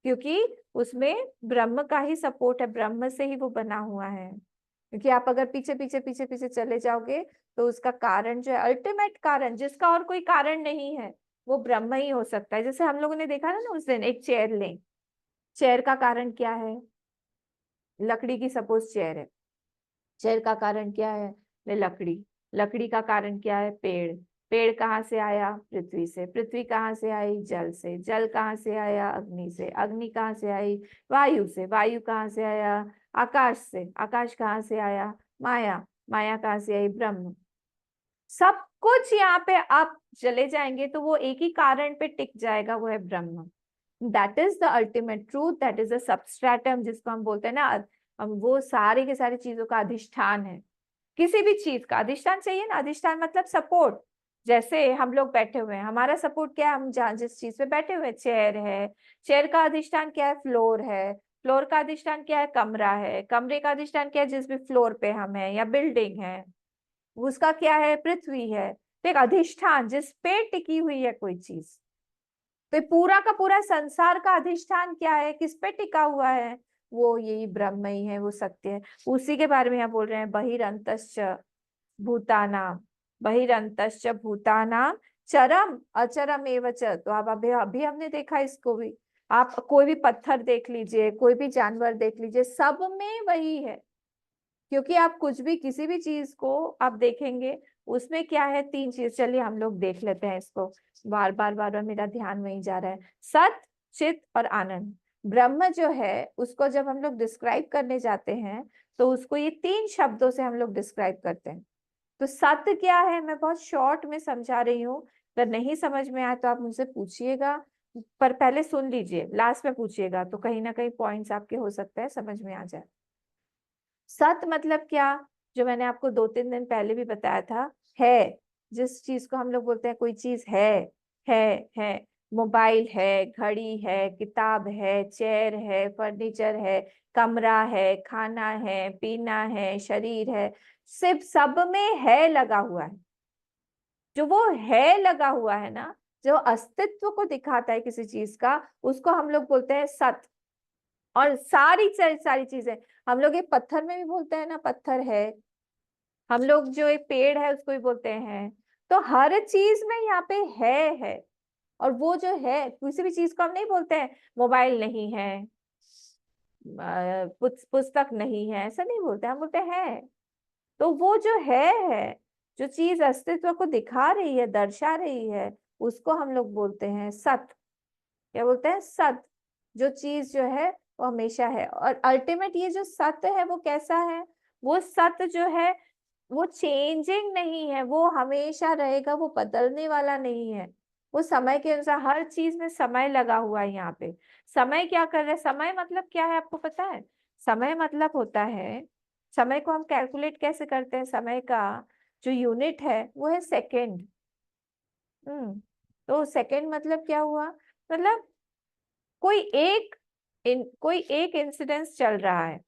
क्योंकि उसमें ब्रह्म का ही सपोर्ट है, ब्रह्म से ही वो बना हुआ है। क्योंकि आप अगर पीछे पीछे पीछे पीछे चले जाओगे तो उसका कारण जो है, अल्टीमेट कारण जिसका और कोई कारण नहीं है, वो ब्रह्म ही हो सकता है। जैसे हम लोगों ने देखा ना उस दिन, एक चेयर लें, चेयर का कारण क्या है? लकड़ी की सपोज चेयर है, चेयर का कारण क्या है? ले लकड़ी। लकड़ी का कारण क्या है? पेड़। पेड़ कहाँ से आया? पृथ्वी से। पृथ्वी कहाँ से आई? जल से। जल कहाँ से आया? अग्नि से। अग्नि कहाँ से आई? वायु से। वायु कहाँ से आया? आकाश से। आकाश कहाँ से आया? माया। माया कहाँ से आई? ब्रह्म। सब कुछ यहाँ पे आप चले जाएंगे तो वो एक ही कारण पे टिक जाएगा, वो है ब्रह्म। That is the ultimate truth, that is the substratum, जिसको हम बोलते हैं ना, हम वो सारी के सारी चीजों का अधिष्ठान है। किसी भी चीज का अधिष्ठान चाहिए ना, अधिष्ठान मतलब सपोर्ट। जैसे हम लोग बैठे हुए हैं, हमारा सपोर्ट क्या है? हम जहाँ जिस चीज पे बैठे हुए हैं, चेयर है, चेयर का अधिष्ठान क्या है? फ्लोर है। फ्लोर का अधिष्ठान क्या है? कमरा है। कमरे का अधिष्ठान क्या है? जिस भी फ्लोर पे हम है, या बिल्डिंग है, उसका क्या है? पृथ्वी है। तो एक अधिष्ठान जिस पे टिकी हुई है कोई चीज। तो पूरा का पूरा संसार का अधिष्ठान क्या है? किस पे टिका हुआ है? वो यही ब्रह्म ही है, वो सत्य है। उसी के बारे में यहाँ बोल रहे हैं, बहिरंतश्च भूतानाम। बहिरंतश्च भूतानाम चरम अचरम एव च। तो आप अभी अभी हमने देखा इसको भी। आप कोई भी पत्थर देख लीजिए, कोई भी जानवर देख लीजिए, सब में वही है। क्योंकि आप कुछ भी, किसी भी चीज को आप देखेंगे, उसमें क्या है? तीन चीज। चलिए हम लोग देख लेते हैं इसको। बार बार बार बार मेरा ध्यान वहीं जा रहा है। सत, चित और आनंद। ब्रह्म जो है उसको जब हम लोग डिस्क्राइब करने जाते हैं तो उसको ये तीन शब्दों से हम लोग डिस्क्राइब करते हैं। तो सत्य क्या है? मैं बहुत शॉर्ट में समझा रही हूँ, अगर नहीं समझ में आए तो आप मुझसे पूछिएगा, पर पहले सुन लीजिए, लास्ट में पूछिएगा तो कहीं ना कहीं पॉइंट्स आपके हो सकता है समझ में आ जाए। सत मतलब क्या? जो मैंने आपको 2-3 दिन पहले भी बताया था, है। जिस चीज को हम लोग बोलते हैं कोई चीज है है। मोबाइल है, घड़ी है, किताब है, चेयर है, फर्नीचर है, कमरा है, खाना है, पीना है, शरीर है, सिर्फ सब में है लगा हुआ है। जो वो है लगा हुआ है ना, जो अस्तित्व को दिखाता है किसी चीज का, उसको हम लोग बोलते हैं सत। और सारी सारी चीजें, हम लोग एक पत्थर में भी बोलते हैं ना, पत्थर है। हम लोग जो एक पेड़ है उसको भी बोलते हैं। तो हर चीज में यहाँ पे है। और वो जो है, किसी भी चीज को हम नहीं बोलते हैं मोबाइल नहीं है, पुस्तक नहीं है, ऐसा नहीं बोलते, हम बोलते हैं। तो वो जो है, जो चीज अस्तित्व को दिखा रही है, दर्शा रही है, उसको हम लोग बोलते हैं सत। क्या बोलते हैं? सत। जो चीज जो है वो हमेशा है। और अल्टीमेट ये जो सत्य है वो कैसा है? वो सत्य जो है वो चेंजिंग नहीं है, वो हमेशा रहेगा, वो बदलने वाला नहीं है। वो समय के अनुसार, हर चीज में समय लगा हुआ है यहाँ पे। समय क्या कर रहा है? समय मतलब क्या है आपको पता है? समय मतलब होता है, समय को हम कैलकुलेट कैसे करते हैं? समय का जो यूनिट है वो है सेकेंड। तो सेकेंड मतलब क्या हुआ? मतलब कोई एक इंसिडेंस चल रहा है,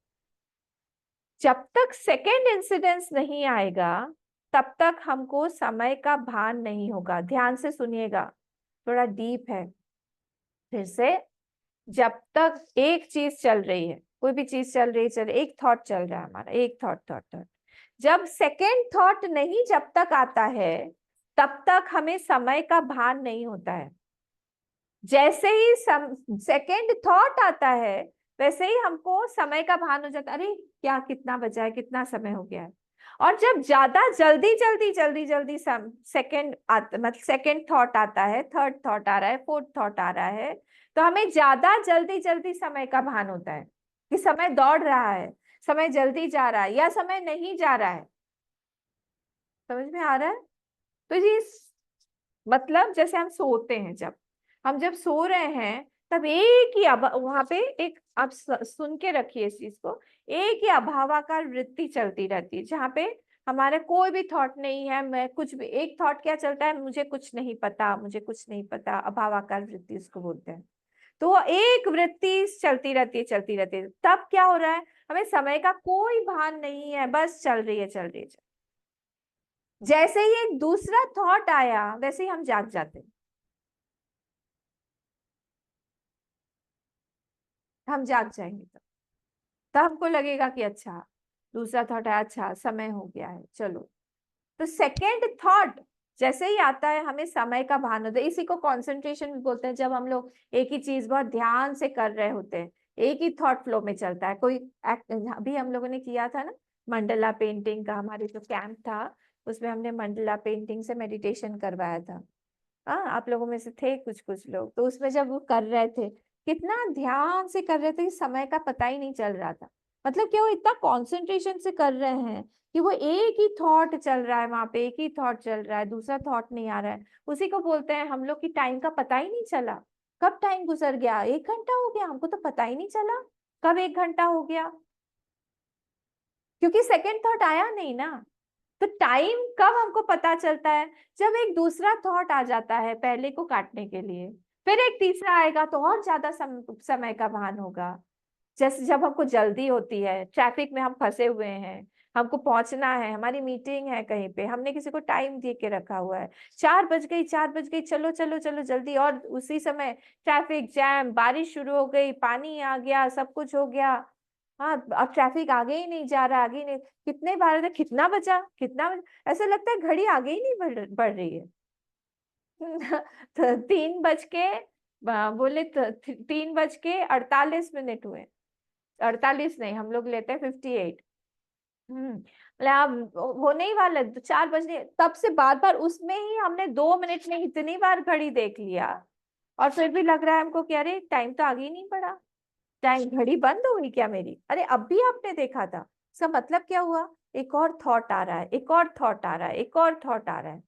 जब तक सेकेंड इंसिडेंस नहीं आएगा तब तक हमको समय का भान नहीं होगा। ध्यान से सुनिएगा, थोड़ा डीप है। फिर से, जब तक एक चीज चल रही है, कोई भी चीज चल रही है, एक थॉट चल रहा है हमारा, एक थॉट थॉट थॉट, जब सेकेंड थॉट नहीं जब तक आता है तब तक हमें समय का भान नहीं होता है। जैसे ही सेकेंड थॉट आता है वैसे ही हमको समय का भान हो जाता है, अरे क्या कितना बचा है, कितना समय हो गया है। और जब ज्यादा जल्दी जल्दी जल्दी जल्दी सेकेंड मतलब सेकेंड थॉट आता है, थर्ड थॉट आ रहा है, फोर्थ थॉट आ रहा है, तो हमें ज्यादा जल्दी जल्दी समय का भान होता है कि समय दौड़ रहा है, समय जल्दी जा रहा है या समय नहीं जा रहा है। समझ में आ रहा है? तो ये मतलब जैसे हम सोते हैं, जब सो रहे हैं तब एक ही वहां पे एक, आप सुन के रखिए इस चीज को, एक ही अभावाकार वृत्ति चलती रहती है जहाँ पे हमारा कोई भी थॉट नहीं है, मैं कुछ भी, एक थॉट क्या चलता है, मुझे कुछ नहीं पता, मुझे कुछ नहीं पता, अभावाकार वृत्ति उसको बोलते हैं। तो वो एक वृत्ति चलती रहती है, चलती रहती है। तब क्या हो रहा है, हमें समय का कोई भान नहीं है, बस चल रही है, चल रही है। जैसे ही एक दूसरा थॉट आया वैसे ही हम जाग जाते हैं, हम जाग जाएंगे। तब हमको लगेगा कि अच्छा दूसरा थॉट है, अच्छा समय हो गया है, चलो। तो सेकेंड थॉट जैसे ही आता है हमें समय का भान होता है। इसी को कंसंट्रेशन भी बोलते हैं, जब हम लोग एक ही चीज बहुत ध्यान से कर रहे होते हैं, एक ही थॉट फ्लो में चलता है। कोई अभी हम लोगों ने किया था ना मंडला पेंटिंग का, हमारे जो कैंप था उसमें हमने मंडला पेंटिंग से मेडिटेशन करवाया था। हाँ, आप लोगों में से थे कुछ कुछ लोग, तो उसमें जब वो कर रहे थे कितना ध्यान से कर रहे थे कि समय का पता ही नहीं चल रहा था। मतलब क्या वो इतना कंसंट्रेशन से कर रहे हैं कि वो एक ही थॉट चल रहा है, वहां पे एक ही थॉट चल रहा है, दूसरा थॉट नहीं आ रहा है। उसी को बोलते हैं हम लोग की टाइम का पता ही नहीं चला, कब टाइम गुजर गया, 1 घंटा हो गया, हमको तो पता ही नहीं चला कब 1 घंटा हो गया, क्योंकि सेकेंड थॉट आया नहीं ना। तो टाइम कब हमको पता चलता है, जब एक दूसरा थॉट आ जाता है पहले को काटने के लिए, फिर एक तीसरा आएगा तो और ज्यादा समय का भान होगा। जैसे जब हमको जल्दी होती है, ट्रैफिक में हम फंसे हुए हैं, हमको पहुंचना है, हमारी मीटिंग है कहीं पे, हमने किसी को टाइम दे के रखा हुआ है, 4 बज गई, 4 बज गई, चलो चलो चलो जल्दी, और उसी समय ट्रैफिक जैम, बारिश शुरू हो गई, पानी आ गया, सब कुछ हो गया। हाँ, अब ट्रैफिक आगे ही नहीं जा रहा, आगे ही नहीं, कितने बार थे, कितना बचा, कितना बचा, ऐसा लगता है घड़ी आगे ही नहीं बढ़ रही है। तो 3 बज के बोले तो 3 बज के 48 मिनट हुए, 48 नहीं, हम लोग लेते हैं 58। मतलब होने ही वाला, 4 बजने, तब से बार बार उसमें ही हमने 2 मिनट में इतनी बार घड़ी देख लिया, और फिर भी लग रहा है हमको कि अरे टाइम तो आगे ही नहीं बढ़ा, टाइम, घड़ी बंद हो गई क्या मेरी, अरे अब भी आपने देखा था। इसका मतलब क्या हुआ, एक और थॉट आ रहा है, एक और थॉट आ रहा है, एक और थॉट आ रहा है,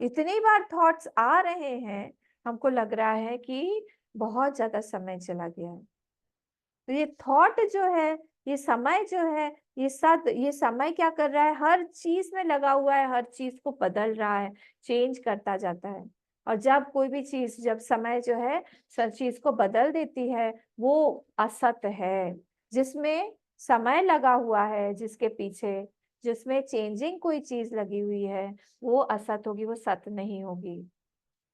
इतनी बार थॉट्स आ रहे हैं, हमको लग रहा है कि बहुत ज्यादा समय चला गया है। तो ये थॉट जो है, ये समय जो है, ये समय क्या कर रहा है, हर चीज में लगा हुआ है, हर चीज को बदल रहा है, चेंज करता जाता है। और जब कोई भी चीज, जब समय जो है सर चीज को बदल देती है, वो असत है। जिसमें समय लगा हुआ है, जिसके पीछे, जिसमें चेंजिंग कोई चीज लगी हुई है, वो असत होगी, वो सत नहीं होगी।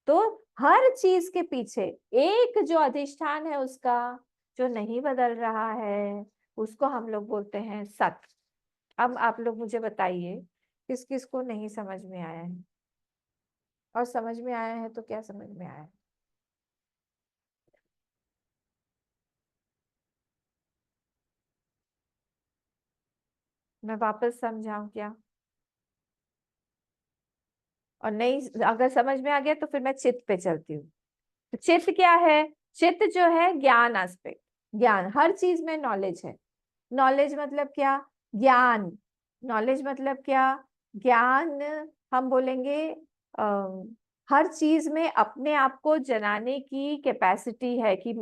तो हर चीज के पीछे एक जो अधिष्ठान है उसका, जो नहीं बदल रहा है, उसको हम लोग बोलते हैं सत। अब आप लोग मुझे बताइए किस किस को नहीं समझ में आया है, और समझ में आया है तो क्या समझ में आया है। मैं वापस समझाऊं क्या, और नहीं अगर समझ में आ गया तो फिर मैं चित्त पे चलती हूँ। तो चित्त क्या है, चित्त जो है ज्ञान एस्पेक्ट, ज्ञान, हर चीज में नॉलेज है। नॉलेज मतलब क्या, ज्ञान, नॉलेज मतलब क्या, ज्ञान। हम बोलेंगे हर चीज में अपने आप को जनाने की कैपेसिटी है कि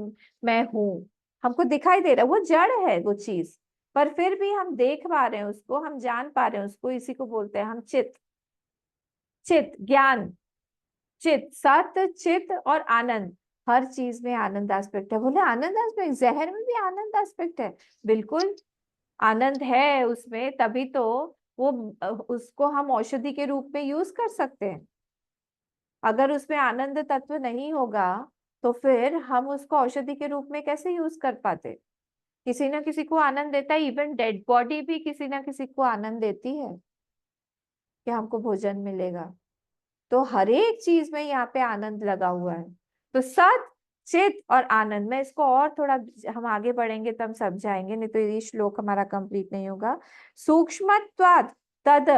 मैं हूं। हमको दिखाई दे रहा है, वो जड़ है वो चीज, पर फिर भी हम देख पा रहे हैं उसको, हम जान पा रहे हैं उसको, इसी को बोलते हैं हम चित्त। चित्त, ज्ञान, चित्त, सत, चित्त और आनंद। हर चीज में आनंद एस्पेक्ट है। बोले आनंद एस्पेक्ट, जहर में भी आनंद एस्पेक्ट है, बिल्कुल आनंद है उसमें, तभी तो वो उसको हम औषधि के रूप में यूज कर सकते हैं। अगर उसमें आनंद तत्व नहीं होगा तो फिर हम उसको औषधि के रूप में कैसे यूज कर पाते? किसी ना किसी को आनंद देता है, इवन डेड बॉडी भी किसी ना किसी को आनंद देती है कि हमको भोजन मिलेगा। तो हर एक चीज में यहाँ पे आनंद लगा हुआ है। तो सत, चित और आनंद, मैं इसको और थोड़ा, हम आगे बढ़ेंगे तब समझाएंगे, नहीं तो ये श्लोक हमारा कंप्लीट नहीं होगा। सूक्ष्मत्वात् तद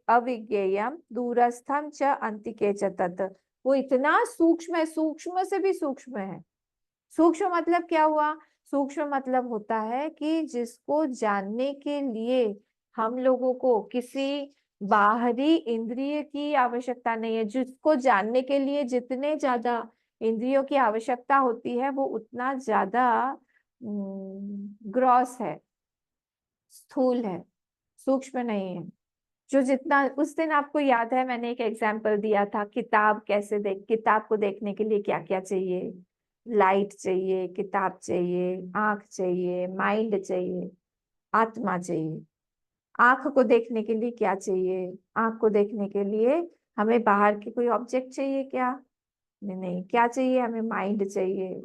अविज्ञेयम दूरस्थम च अंतिके च तत्। वो इतना सूक्ष्म है, सूक्ष्म से भी सूक्ष्म है। सूक्ष्म मतलब क्या हुआ? सूक्ष्म मतलब होता है कि जिसको जानने के लिए हम लोगों को किसी बाहरी इंद्रिय की आवश्यकता नहीं है। जिसको जानने के लिए जितने ज्यादा इंद्रियों की आवश्यकता होती है वो उतना ज्यादा ग्रॉस है, स्थूल है, सूक्ष्म नहीं है। जो जितना, उस दिन आपको याद है मैंने एक एग्जाम्पल दिया था, किताब कैसे देख, किताब को देखने के लिए क्या क्या चाहिए? लाइट चाहिए, किताब चाहिए, आंख चाहिए, माइंड चाहिए, आत्मा चाहिए। आंख को देखने के लिए क्या चाहिए? आंख को देखने के लिए हमें बाहर की कोई ऑब्जेक्ट चाहिए क्या? नहीं। क्या चाहिए हमें? माइंड चाहिए,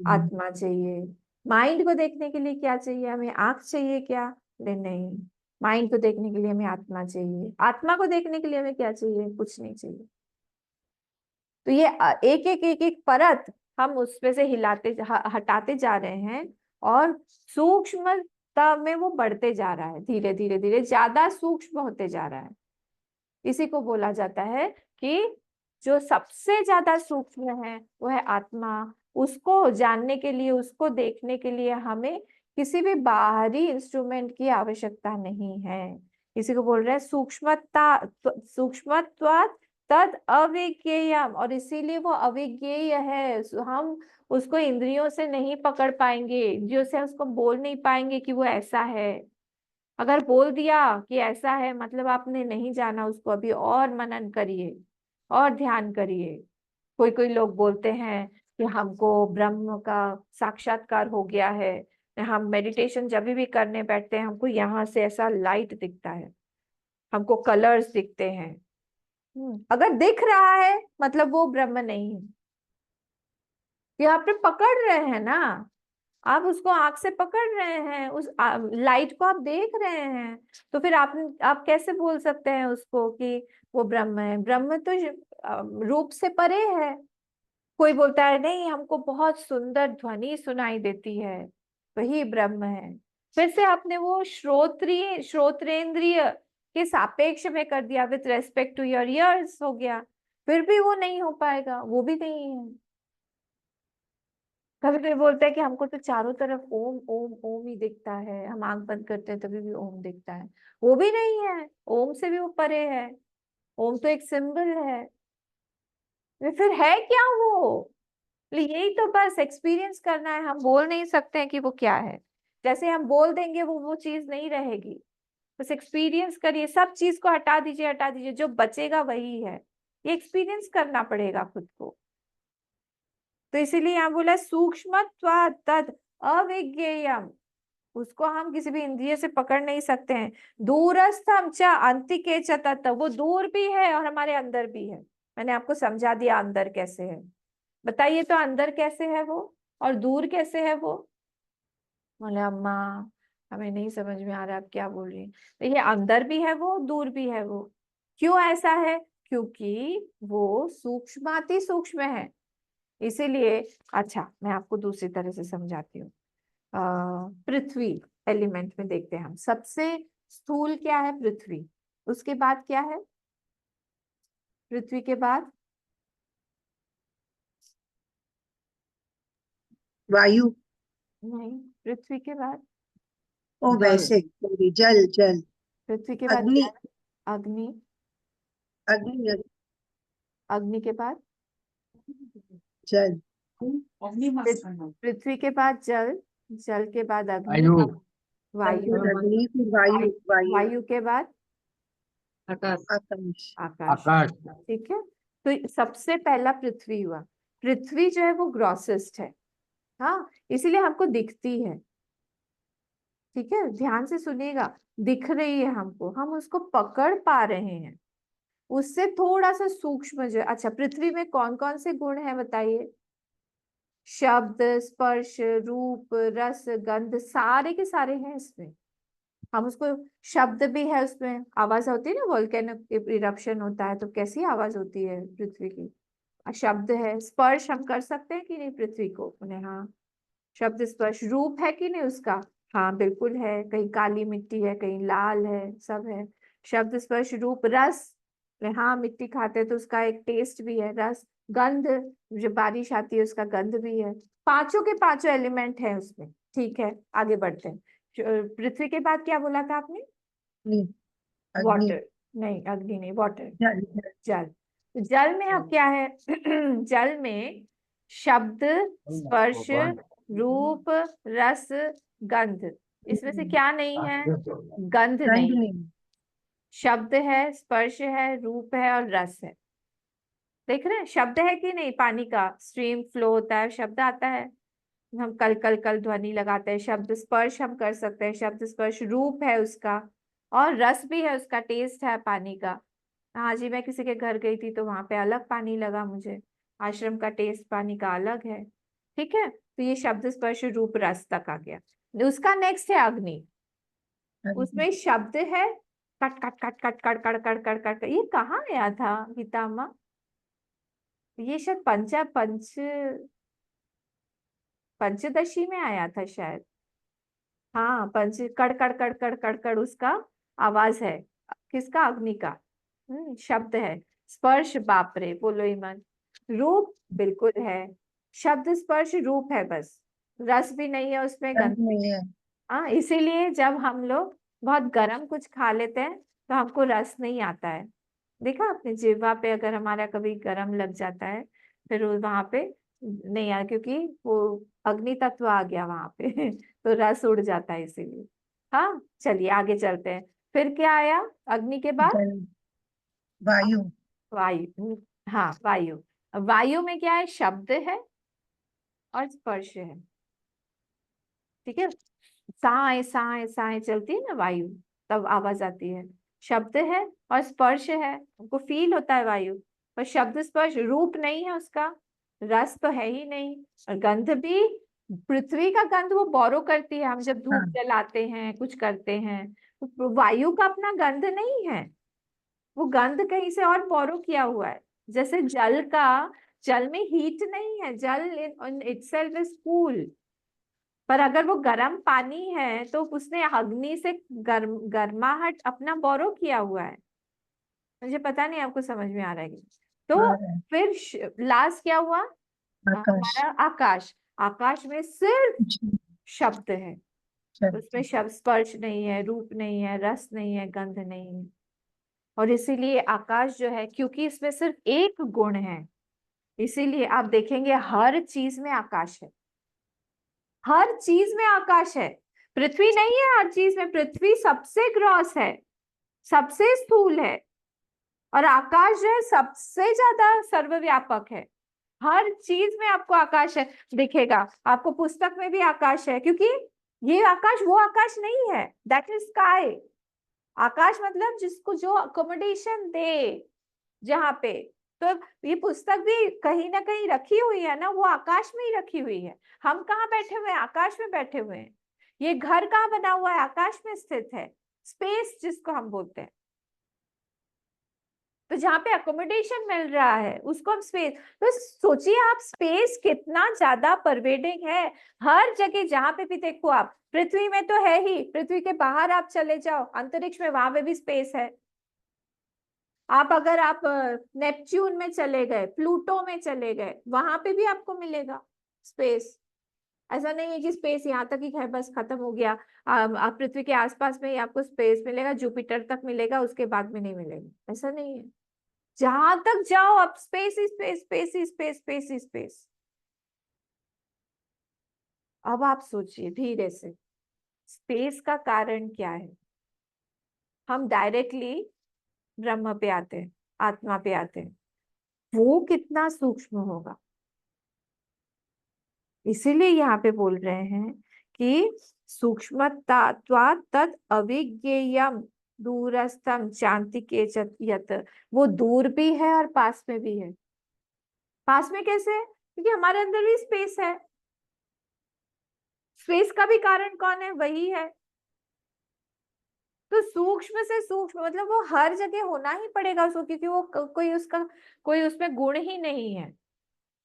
आत्मा चाहिए। माइंड को देखने के लिए क्या चाहिए हमें? आंख चाहिए क्या? नहीं। माइंड को देखने के लिए हमें आत्मा चाहिए। आत्मा को देखने के लिए हमें क्या चाहिए? कुछ नहीं चाहिए। तो ये एक एक एक एक परत हम उसमें से हटाते जा रहे हैं, और सूक्ष्मता में वो बढ़ते जा रहा है, धीरे धीरे धीरे ज्यादा सूक्ष्म होते जा रहा है। इसी को बोला जाता है कि जो सबसे ज्यादा सूक्ष्म है वो है आत्मा। उसको जानने के लिए, उसको देखने के लिए हमें किसी भी बाहरी इंस्ट्रूमेंट की आवश्यकता नहीं है। इसी को बोल रहे हैं सूक्ष्मत्वात् तद अविज्ञेयम, और इसीलिए वो अविज्ञेय है। हम उसको इंद्रियों से नहीं पकड़ पाएंगे, इंद्रियों से उसको बोल नहीं पाएंगे कि वो ऐसा है। अगर बोल दिया कि ऐसा है, मतलब आपने नहीं जाना उसको, अभी और मनन करिए और ध्यान करिए। कोई कोई लोग बोलते हैं कि हमको ब्रह्म का साक्षात्कार हो गया है, हम मेडिटेशन जब भी करने बैठते हैं हमको यहाँ से ऐसा लाइट दिखता है, हमको कलर्स दिखते हैं। अगर दिख रहा है मतलब वो ब्रह्म नहीं है। ये आप पकड़ रहे हैं ना, आप उसको आंख से पकड़ रहे हैं, उस लाइट को आप देख रहे हैं, तो फिर आप कैसे बोल सकते हैं उसको कि वो ब्रह्म है? ब्रह्म तो रूप से परे है। कोई बोलता है नहीं हमको बहुत सुंदर ध्वनि सुनाई देती है, वही ब्रह्म है। फिर से आपने वो श्रोत्रेंद्रिय के सापेक्ष में कर दिया, with respect to your ears हो गया, फिर भी वो नहीं हो पाएगा, वो भी नहीं है। कभी कभी बोलते हैं कि हमको तो चारों तरफ ओम ओम ओम ही दिखता है, हम आंख बंद करते हैं तभी भी ओम दिखता है, वो भी नहीं है। ओम से भी वो परे है। ओम तो एक सिंबल है। फिर है क्या वो? यही तो बस एक्सपीरियंस करना है, हम बोल नहीं सकते हैं कि वो क्या है। जैसे हम बोल देंगे वो चीज नहीं रहेगी। बस एक्सपीरियंस करिए, सब चीज को हटा दीजिए, हटा दीजिए, जो बचेगा वही है। ये एक्सपीरियंस करना पड़ेगा खुद को। तो इसीलिए यहाँ बोला सूक्ष्मत्वात् तद अविज्ञेयम, उसको हम किसी भी इंद्रिय से पकड़ नहीं सकते हैं। दूरस्थम च अंतिके च तत्, वो दूर भी है और हमारे अंदर भी है। मैंने आपको समझा दिया अंदर कैसे है। बताइए तो अंदर कैसे है वो और दूर कैसे है वो? बोले अम्मा हमें नहीं समझ में आ रहा आप क्या बोल रही हैं। देखिए अंदर भी है वो, दूर भी है वो। क्यों ऐसा है? क्योंकि वो सूक्ष्माति सूक्ष्म है, इसीलिए। अच्छा मैं आपको दूसरी तरह से समझाती हूँ। पृथ्वी एलिमेंट में देखते हैं हम, सबसे स्थूल क्या है? पृथ्वी। उसके बाद क्या है? पृथ्वी के बाद वायु। नहीं, पृथ्वी के बाद ओ जल। वैसे sorry, जल जल। पृथ्वी के बाद अग्नि। क्या है? अग्नि। अग्नि। अग्नि के बाद जल। पृथ्वी के बाद जल, जल के बाद अग्नि, वायु। वायु, फिर अग्नि, फिर वायु, वायु, वायु के बाद आकाश। आकाश। आकाश। आकाश। ठीक है। तो सबसे पहला पृथ्वी हुआ। पृथ्वी जो है वो ग्रॉसेस्ट है, हाँ, इसीलिए हमको दिखती है। ठीक है, ध्यान से सुनिएगा। दिख रही है हमको, हम उसको पकड़ पा रहे हैं। उससे थोड़ा सा सूक्ष्म जो, अच्छा पृथ्वी में कौन कौन से गुण हैं बताइए? शब्द, स्पर्श, रूप, रस, गंध, सारे के सारे हैं इसमें। हम उसको, शब्द भी है उसमें, आवाज होती है ना, वोल्केनो इरप्शन होता है तो कैसी आवाज होती है पृथ्वी की, शब्द है। स्पर्श हम कर सकते हैं कि नहीं पृथ्वी को उन्हें? हाँ, शब्द स्पर्श। रूप है कि नहीं उसका? हाँ बिल्कुल है, कहीं काली मिट्टी है, कहीं लाल है, सब है। शब्द स्पर्श रूप। रस, हाँ मिट्टी खाते हैं तो उसका एक टेस्ट भी है, रस। गंध, जब बारिश आती है उसका गंध भी है। पांचों के पांचों एलिमेंट है उसमें। ठीक है, आगे बढ़ते हैं। पृथ्वी के बाद क्या बोला था आपने? अग्नि, अग्नि, वाटर, नहीं अग्नि नहीं, वाटर, जल, जल। तो जल में अब क्या है? जल में शब्द, स्पर्श, रूप, रस, गंध, इसमें से क्या नहीं है? गंध गंध नहीं। नहीं, शब्द है, स्पर्श है, रूप है और रस है। देख रहे हैं, शब्द है कि नहीं? पानी का स्ट्रीम फ्लो होता है, शब्द आता है, हम कल कल कल ध्वनि लगाते हैं। शब्द स्पर्श हम कर सकते हैं, शब्द स्पर्श। रूप है उसका, और रस भी है उसका, टेस्ट है पानी का। हाँ जी, मैं किसी के घर गई थी तो वहां पे अलग पानी लगा मुझे, आश्रम का टेस्ट पानी का अलग है। ठीक है, तो ये शब्द स्पर्श रूप रस तक आ गया। उसका नेक्स्ट है अग्नि। अग्नि, उसमें शब्द है, cut cut cut cut cut cut cut cut cut. ये कहाँ आया था गीता माँ? ये शायद पंचदशी में आया था शायद। हाँ, पंच कड़ कड़ कड़ कड़ कड़ कड़ उसका आवाज है। किसका? अग्नि का। शब्द है। स्पर्श, बाप रे, बोलो ही मन। रूप बिल्कुल है, शब्द स्पर्श रूप है बस, रस भी नहीं है उसमें, गंध गंध। नहीं है। हाँ, इसीलिए जब हम लोग बहुत गर्म कुछ खा लेते हैं तो हमको रस नहीं आता है। देखा आपने, जिह्वा पे अगर हमारा कभी गर्म लग जाता है, फिर वहां पे नहीं आ, क्योंकि वो अग्नि तत्व आ गया वहां पे तो रस उड़ जाता है इसीलिए। हाँ, चलिए आगे चलते हैं। फिर क्या आया अग्नि के बाद? जल, वायु, वायु। हाँ, वायु। वायु में क्या है? शब्द है और स्पर्श है। ठीक है, साए साए साए चलती है ना वायु, तब आवाज आती है। शब्द है और स्पर्श है, हमको फील होता है वायु। पर शब्द स्पर्श, रूप नहीं है उसका, रस तो है ही नहीं, और गंध भी पृथ्वी का गंध वो बोरो करती है, हम जब धूप हाँ, जलाते हैं कुछ करते हैं, तो वायु का अपना गंध नहीं है, वो गंध कहीं से और बोरो किया हुआ है। जैसे जल का, जल में हीट नहीं है, जल इन इटसेल्फ इज कूल, पर अगर वो गर्म पानी है तो उसने अग्नि से गर्माहट अपना बोरो किया हुआ है। मुझे पता नहीं आपको समझ में आ रहा है कि नहीं। तो और फिर लास्ट क्या हुआ? आकाश, हमारा आकाश। आकाश में सिर्फ कुछ नहीं, शब्द है, उसमें शब्द, शब्द स्पर्श नहीं है, रूप नहीं है, रस नहीं है, गंध नहीं है। और इसीलिए आकाश जो है, क्योंकि इसमें सिर्फ एक गुण है, इसीलिए आप देखेंगे हर चीज में आकाश है, हर चीज में आकाश है। पृथ्वी नहीं है हर चीज में, पृथ्वी सबसे ग्रॉस है, सबसे स्थूल है, और आकाश जो है सबसे ज्यादा सर्वव्यापक है। हर चीज में आपको आकाश है दिखेगा, आपको पुस्तक में भी आकाश है, क्योंकि ये आकाश वो आकाश नहीं है, दैट इज स्काई। आकाश मतलब जिसको जो अकोमोडेशन दे जहाँ पे, तो ये पुस्तक भी कहीं ना कहीं रखी हुई है ना, वो आकाश में ही रखी हुई है। हम कहाँ बैठे हुए हैं? आकाश में बैठे हुए हैं। ये घर कहाँ बना हुआ है? आकाश में स्थित है, स्पेस जिसको हम बोलते हैं। तो जहाँ पे अकोमोडेशन मिल रहा है उसको हम स्पेस, तो सोचिए आप, स्पेस कितना ज्यादा परवेडिंग है। हर जगह जहां पे भी देखो आप, पृथ्वी में तो है ही, पृथ्वी के बाहर आप चले जाओ अंतरिक्ष में, वहां पे भी स्पेस है। आप अगर आप नेपच्यून में चले गए, प्लूटो में चले गए, वहां पे भी आपको मिलेगा स्पेस। ऐसा नहीं है कि स्पेस यहाँ तक ही है बस खत्म हो गया। आप पृथ्वी के आसपास में ही आपको स्पेस मिलेगा, जुपिटर तक मिलेगा, उसके बाद में नहीं मिलेगा, ऐसा नहीं है। जहां तक जाओ आप, स्पेस ही स्पेस, स्पेस ही स्पेस, स्पेस ही स्पेस। अब आप सोचिए धीरे से, स्पेस का कारण क्या है? हम डायरेक्टली ब्रह्म पे आते हैं, आत्मा पे आते हैं, वो कितना सूक्ष्म होगा। इसीलिए यहाँ पे बोल रहे हैं कि सूक्ष्मत्वात् तद अविज्ञेयम, दूरस्थम चांतिके च यत, वो दूर भी है और पास में भी है। पास में कैसे? क्योंकि हमारे अंदर भी स्पेस है। स्पेस का भी कारण कौन है? वही है। तो सूक्ष्म से सूक्ष्म मतलब वो हर जगह होना ही पड़ेगा उसको, क्योंकि वो कोई उसका कोई उसमें गुण ही नहीं है।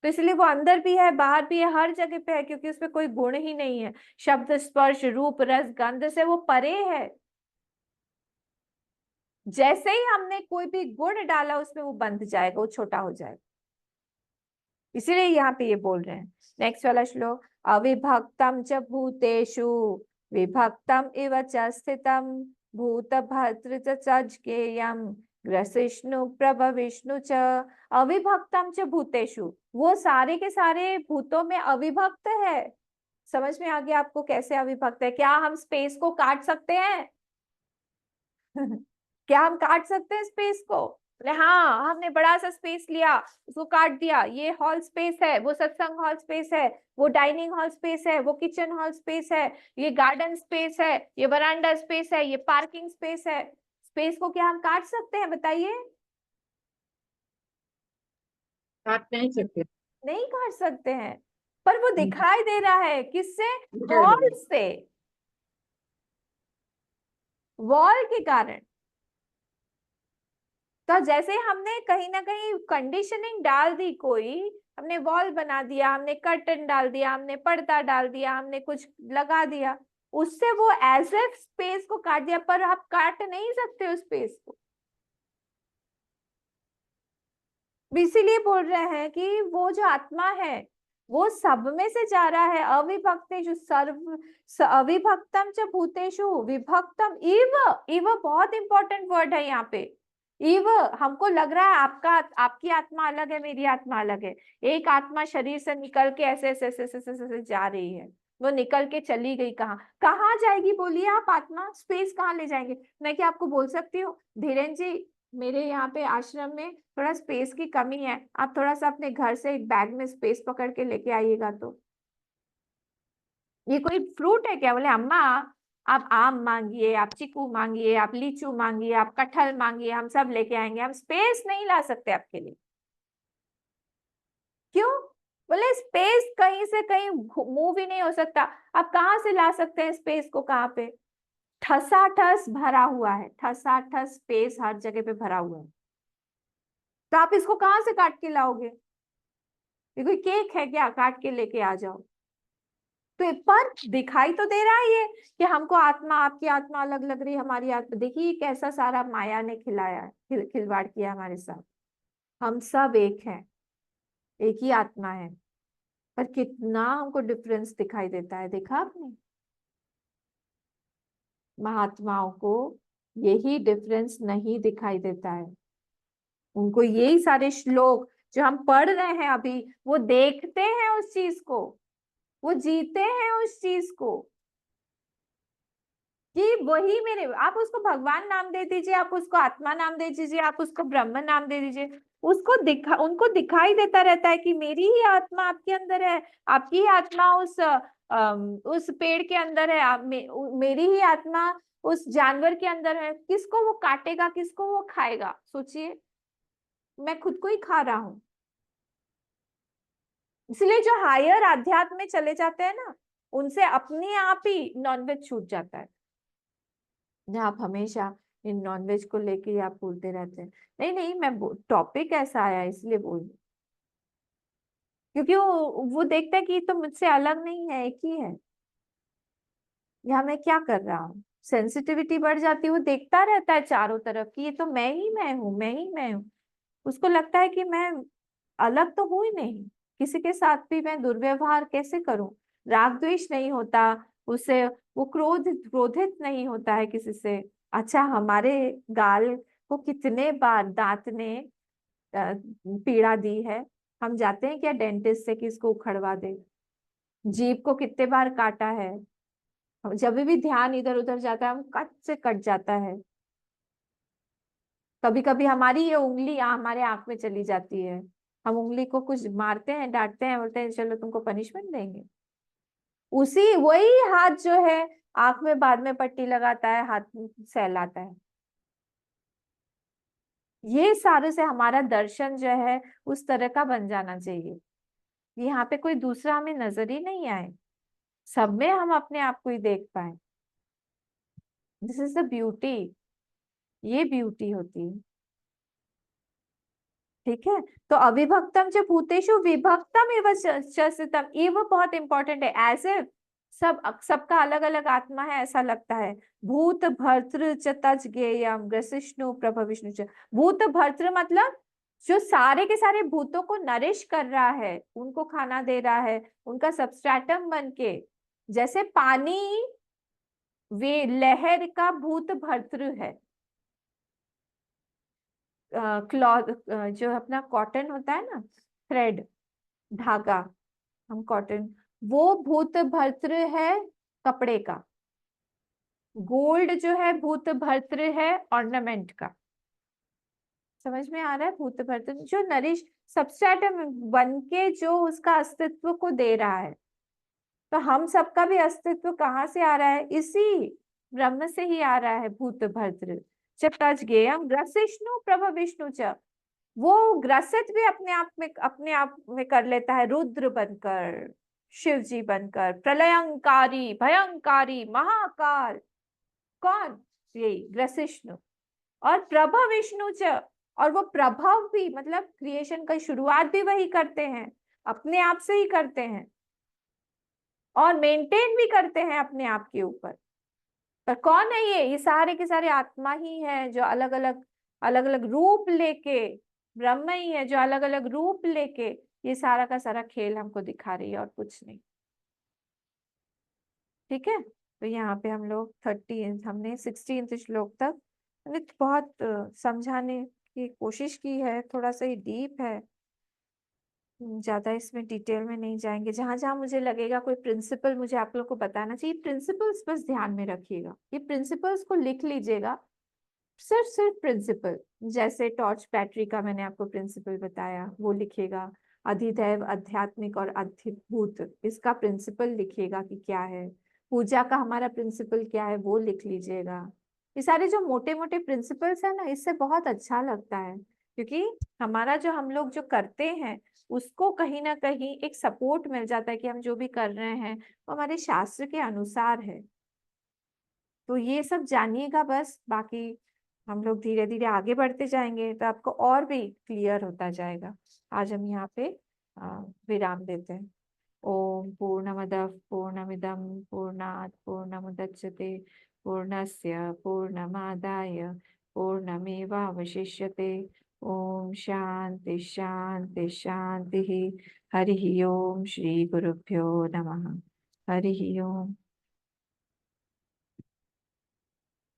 तो इसलिए वो अंदर भी है, बाहर भी है, हर जगह पे है, क्योंकि उसमें कोई गुण ही नहीं है। शब्द स्पर्श रूप रस गंध से वो परे है। जैसे ही हमने कोई भी गुण डाला उसमें, वो बंध जाएगा, वो छोटा हो जाएगा। इसीलिए यहाँ पे ये बोल रहे हैं। नेक्स्ट वाला श्लोक, अविभक्तम च भूतेषु विभक्तम इव च स्थितम भूत भद्र च ज्ञेयम ग्रसिष्णु प्रभ विष्णु च। अविभक्तम च भूतेषु, वो सारे के सारे भूतों में अविभक्त है। समझ में आ गया आपको कैसे अविभक्त है? क्या हम स्पेस को काट सकते हैं? क्या हम काट सकते हैं स्पेस को? बोले हाँ, हमने बड़ा सा स्पेस लिया, उसको काट दिया, ये हॉल स्पेस है, वो सत्संग हॉल स्पेस है, वो डाइनिंग हॉल स्पेस है, वो किचन हॉल स्पेस है, ये गार्डन स्पेस है, ये वरांडा स्पेस है, ये पार्किंग स्पेस है। स्पेस को क्या हम काट सकते हैं? बताइए। काट नहीं सकते। नहीं काट सकते हैं। पर वो दिखाई दे रहा है किससे? निकल हॉल गए। से, वॉल के कारण। तो जैसे हमने कहीं ना कहीं कंडीशनिंग डाल दी, कोई हमने वॉल बना दिया, हमने कर्टन डाल दिया, हमने पर्दा डाल दिया, हमने कुछ लगा दिया, उससे वो एज ए स्पेस को काट दिया। पर आप काट नहीं सकते उस स्पेस को। इसीलिए बोल रहे हैं कि वो जो आत्मा है वो सब में से जा रहा है। अविभक्तेषु अविभक्तम च भूतेषु विभक्तम इव। इव बहुत इंपॉर्टेंट वर्ड है यहाँ पे। इव, हमको लग रहा है आपका आपकी आत्मा अलग है, मेरी आत्मा अलग है। एक आत्मा शरीर से निकल के ऐसे ऐसे ऐसे ऐसे ऐसे ऐसे जा रही है। वो निकल के चली गई कहाँ? कहाँ जाएगी बोलिए आप? आत्मा स्पेस कहाँ ले जाएंगे? मैं क्या आपको बोल सकती हूँ, धीरेन जी मेरे यहाँ पे आश्रम में थोड़ा स्पेस की कमी है, आप थोड़ा सा अपने घर से एक बैग में स्पेस पकड़ के लेके आइएगा। तो ये कोई फ्रूट है क्या? बोले अम्मा आप आम मांगिए, आप चीकू मांगिए, आप लीचू मांगिए, आप कटहल मांगिए, हम सब लेके आएंगे। हम स्पेस नहीं ला सकते आपके लिए। क्यों? बोले स्पेस कहीं से कहीं मूव ही नहीं हो सकता। आप कहाँ से ला सकते हैं स्पेस को? कहाँ पे? ठसाठस भरा हुआ है, ठसाठस स्पेस हर जगह पे भरा हुआ है। तो आप इसको कहाँ से काट के लाओगे? ये कोई केक है क्या काट के लेके आ जाओ? तो पर दिखाई तो दे रहा है ये कि हमको आत्मा, आपकी आत्मा अलग लग रही है, हमारी आत्मा। देखिए कैसा सारा माया ने खिलाया है, खिलवाड़ किया हमारे साथ। हम सब एक हैं, एक ही आत्मा है। पर कितना हमको डिफरेंस दिखाई देता है, देखा आपने? महात्माओं को यही डिफरेंस नहीं दिखाई देता है। उनको यही सारे श्लोक जो हम पढ़ रहे हैं अभी, वो देखते हैं उस चीज को, वो जीते हैं उस चीज को कि वही मेरे। आप उसको भगवान नाम दे दीजिए, आप उसको आत्मा नाम दे दीजिए, आप उसको ब्रह्म नाम दे दीजिए, उनको दिखाई देता रहता है कि मेरी ही आत्मा आपके अंदर है, आपकी ही आत्मा उस पेड़ के अंदर है, मेरी ही आत्मा उस जानवर के अंदर है। किसको वो काटेगा, किसको वो खाएगा? सोचिए, मैं खुद को ही खा रहा हूं। इसलिए जो हायर आध्यात्म में चले जाते हैं ना, उनसे अपने आप ही नॉनवेज छूट जाता है। आप हमेशा इन नॉनवेज को लेके आप बोलते रहते हैं। नहीं नहीं, मैं टॉपिक ऐसा आया इसलिए बोल रही, क्योंकि वो देखता है कि ये तो मुझसे अलग नहीं है, एक ही है। यहाँ मैं क्या कर रहा हूँ? सेंसिटिविटी बढ़ जाती है। वो देखता रहता है चारों तरफ कि ये तो मैं ही मैं हूँ, मैं ही मैं हूँ। उसको लगता है कि मैं अलग तो हूं ही नहीं, किसी के साथ भी मैं दुर्व्यवहार कैसे करूं? राग द्वेष नहीं होता उससे, वो क्रोधित नहीं होता है किसी से। अच्छा, हमारे गाल को कितने बार दांत ने पीड़ा दी है। हम जाते हैं क्या डेंटिस्ट से कि इसको उखड़वा दे? जीभ को कितने बार काटा है। जब भी ध्यान इधर उधर जाता है, हम कट से कट जाता है। कभी कभी हमारी ये उंगली हमारे आंख में चली जाती है, हम उंगली को कुछ मारते हैं, डांटते हैं, बोलते हैं चलो तुमको पनिशमेंट देंगे। उसी वही हाथ जो है आंख में बाद में पट्टी लगाता है, हाथ सहलाता है। ये सारे से हमारा दर्शन जो है उस तरह का बन जाना चाहिए। यहाँ पे कोई दूसरा हमें नजर ही नहीं आए, सब में हम अपने आप को ही देख पाए। दिस इज द ब्यूटी, ये ब्यूटी होती है। ठीक है, तो अविभक्तम च भूतेषु विभक्तम एव च स्थितम, ये वो बहुत इंपॉर्टेंट है। एज ए सबका अलग अलग आत्मा है ऐसा लगता है। भूत भर्तृ च तज ज्ञेयम ग्रसिष्णु प्रभ विष्णु च। भूत भर्तृ मतलब जो सारे के सारे भूतों को नरिश कर रहा है, उनको खाना दे रहा है, उनका सबस्ट्रेटम बन के। जैसे पानी वे लहर का भूत भर्तृ है। क्लॉथ जो अपना कॉटन होता है ना, थ्रेड, धागा, हम कॉटन, वो भूत भर्तृ है कपड़े का। गोल्ड जो है भूत भर्तृ है ऑर्नामेंट का। समझ में आ रहा है? भूत भर्तृ जो नरिश सबस्ट्रेटम बन के जो उसका अस्तित्व को दे रहा है। तो हम सबका भी अस्तित्व कहाँ से आ रहा है? इसी ब्रह्म से ही आ रहा है। भूत भर्तृ च तज ज्ञेयम ग्रसिष्णु प्रभ विष्णु च। वो ग्रसित भी अपने आप में कर लेता है, रुद्र बनकर, शिव जी बनकर, प्रलयंकारी, भयंकारी, महाकाल। कौन? यही ग्रसिष्णु। और प्रभ विष्णु च, और वो प्रभव भी मतलब क्रिएशन की शुरुआत भी वही करते हैं, अपने आप से ही करते हैं, और मेंटेन भी करते हैं अपने आप के ऊपर। पर कौन है ये सारे के सारे आत्मा ही है, जो अलग अलग रूप लेके, ब्रह्म ही है जो अलग अलग रूप लेके ये सारा का सारा खेल हमको दिखा रही है, और कुछ नहीं। ठीक है, तो यहाँ पे हम लोग हमने 16th श्लोक तक हमने बहुत समझाने की कोशिश की है। थोड़ा सा ही डीप है, ज्यादा इसमें डिटेल में नहीं जाएंगे। जहां जहां मुझे लगेगा कोई प्रिंसिपल मुझे आप लोग को बताना चाहिए, प्रिंसिपल्स बस ध्यान में रखिएगा। ये प्रिंसिपल्स को लिख लीजिएगा, सिर्फ प्रिंसिपल। जैसे टॉर्च बैटरी का मैंने आपको प्रिंसिपल बताया, वो लिखिएगा। अधिदैव, आध्यात्मिक और अधिभूत, इसका प्रिंसिपल लिखिएगा कि क्या है। पूजा का हमारा प्रिंसिपल क्या है, वो लिख लीजिएगा। ये सारे जो मोटे मोटे प्रिंसिपल्स है ना, इससे बहुत अच्छा लगता है, क्योंकि हमारा जो हम लोग जो करते हैं उसको कहीं ना कहीं एक सपोर्ट मिल जाता है कि हम जो भी कर रहे हैं वो हमारे शास्त्र के अनुसार है। तो ये सब जानिएगा बस, बाकी हम लोग धीरे धीरे आगे बढ़ते जाएंगे तो आपको और भी क्लियर होता जाएगा। आज हम यहाँ पे विराम देते हैं। ओम पूर्णमदः पूर्णमिदं पूर्णात् पूर्णमुदच्यते पूर्णस्य पूर्णमादाय पूर्णमेवावशिष्यते। ओम शांति शांति शांति। हरि ओम। श्री गुरुभ्यो नमः। हरि ओम।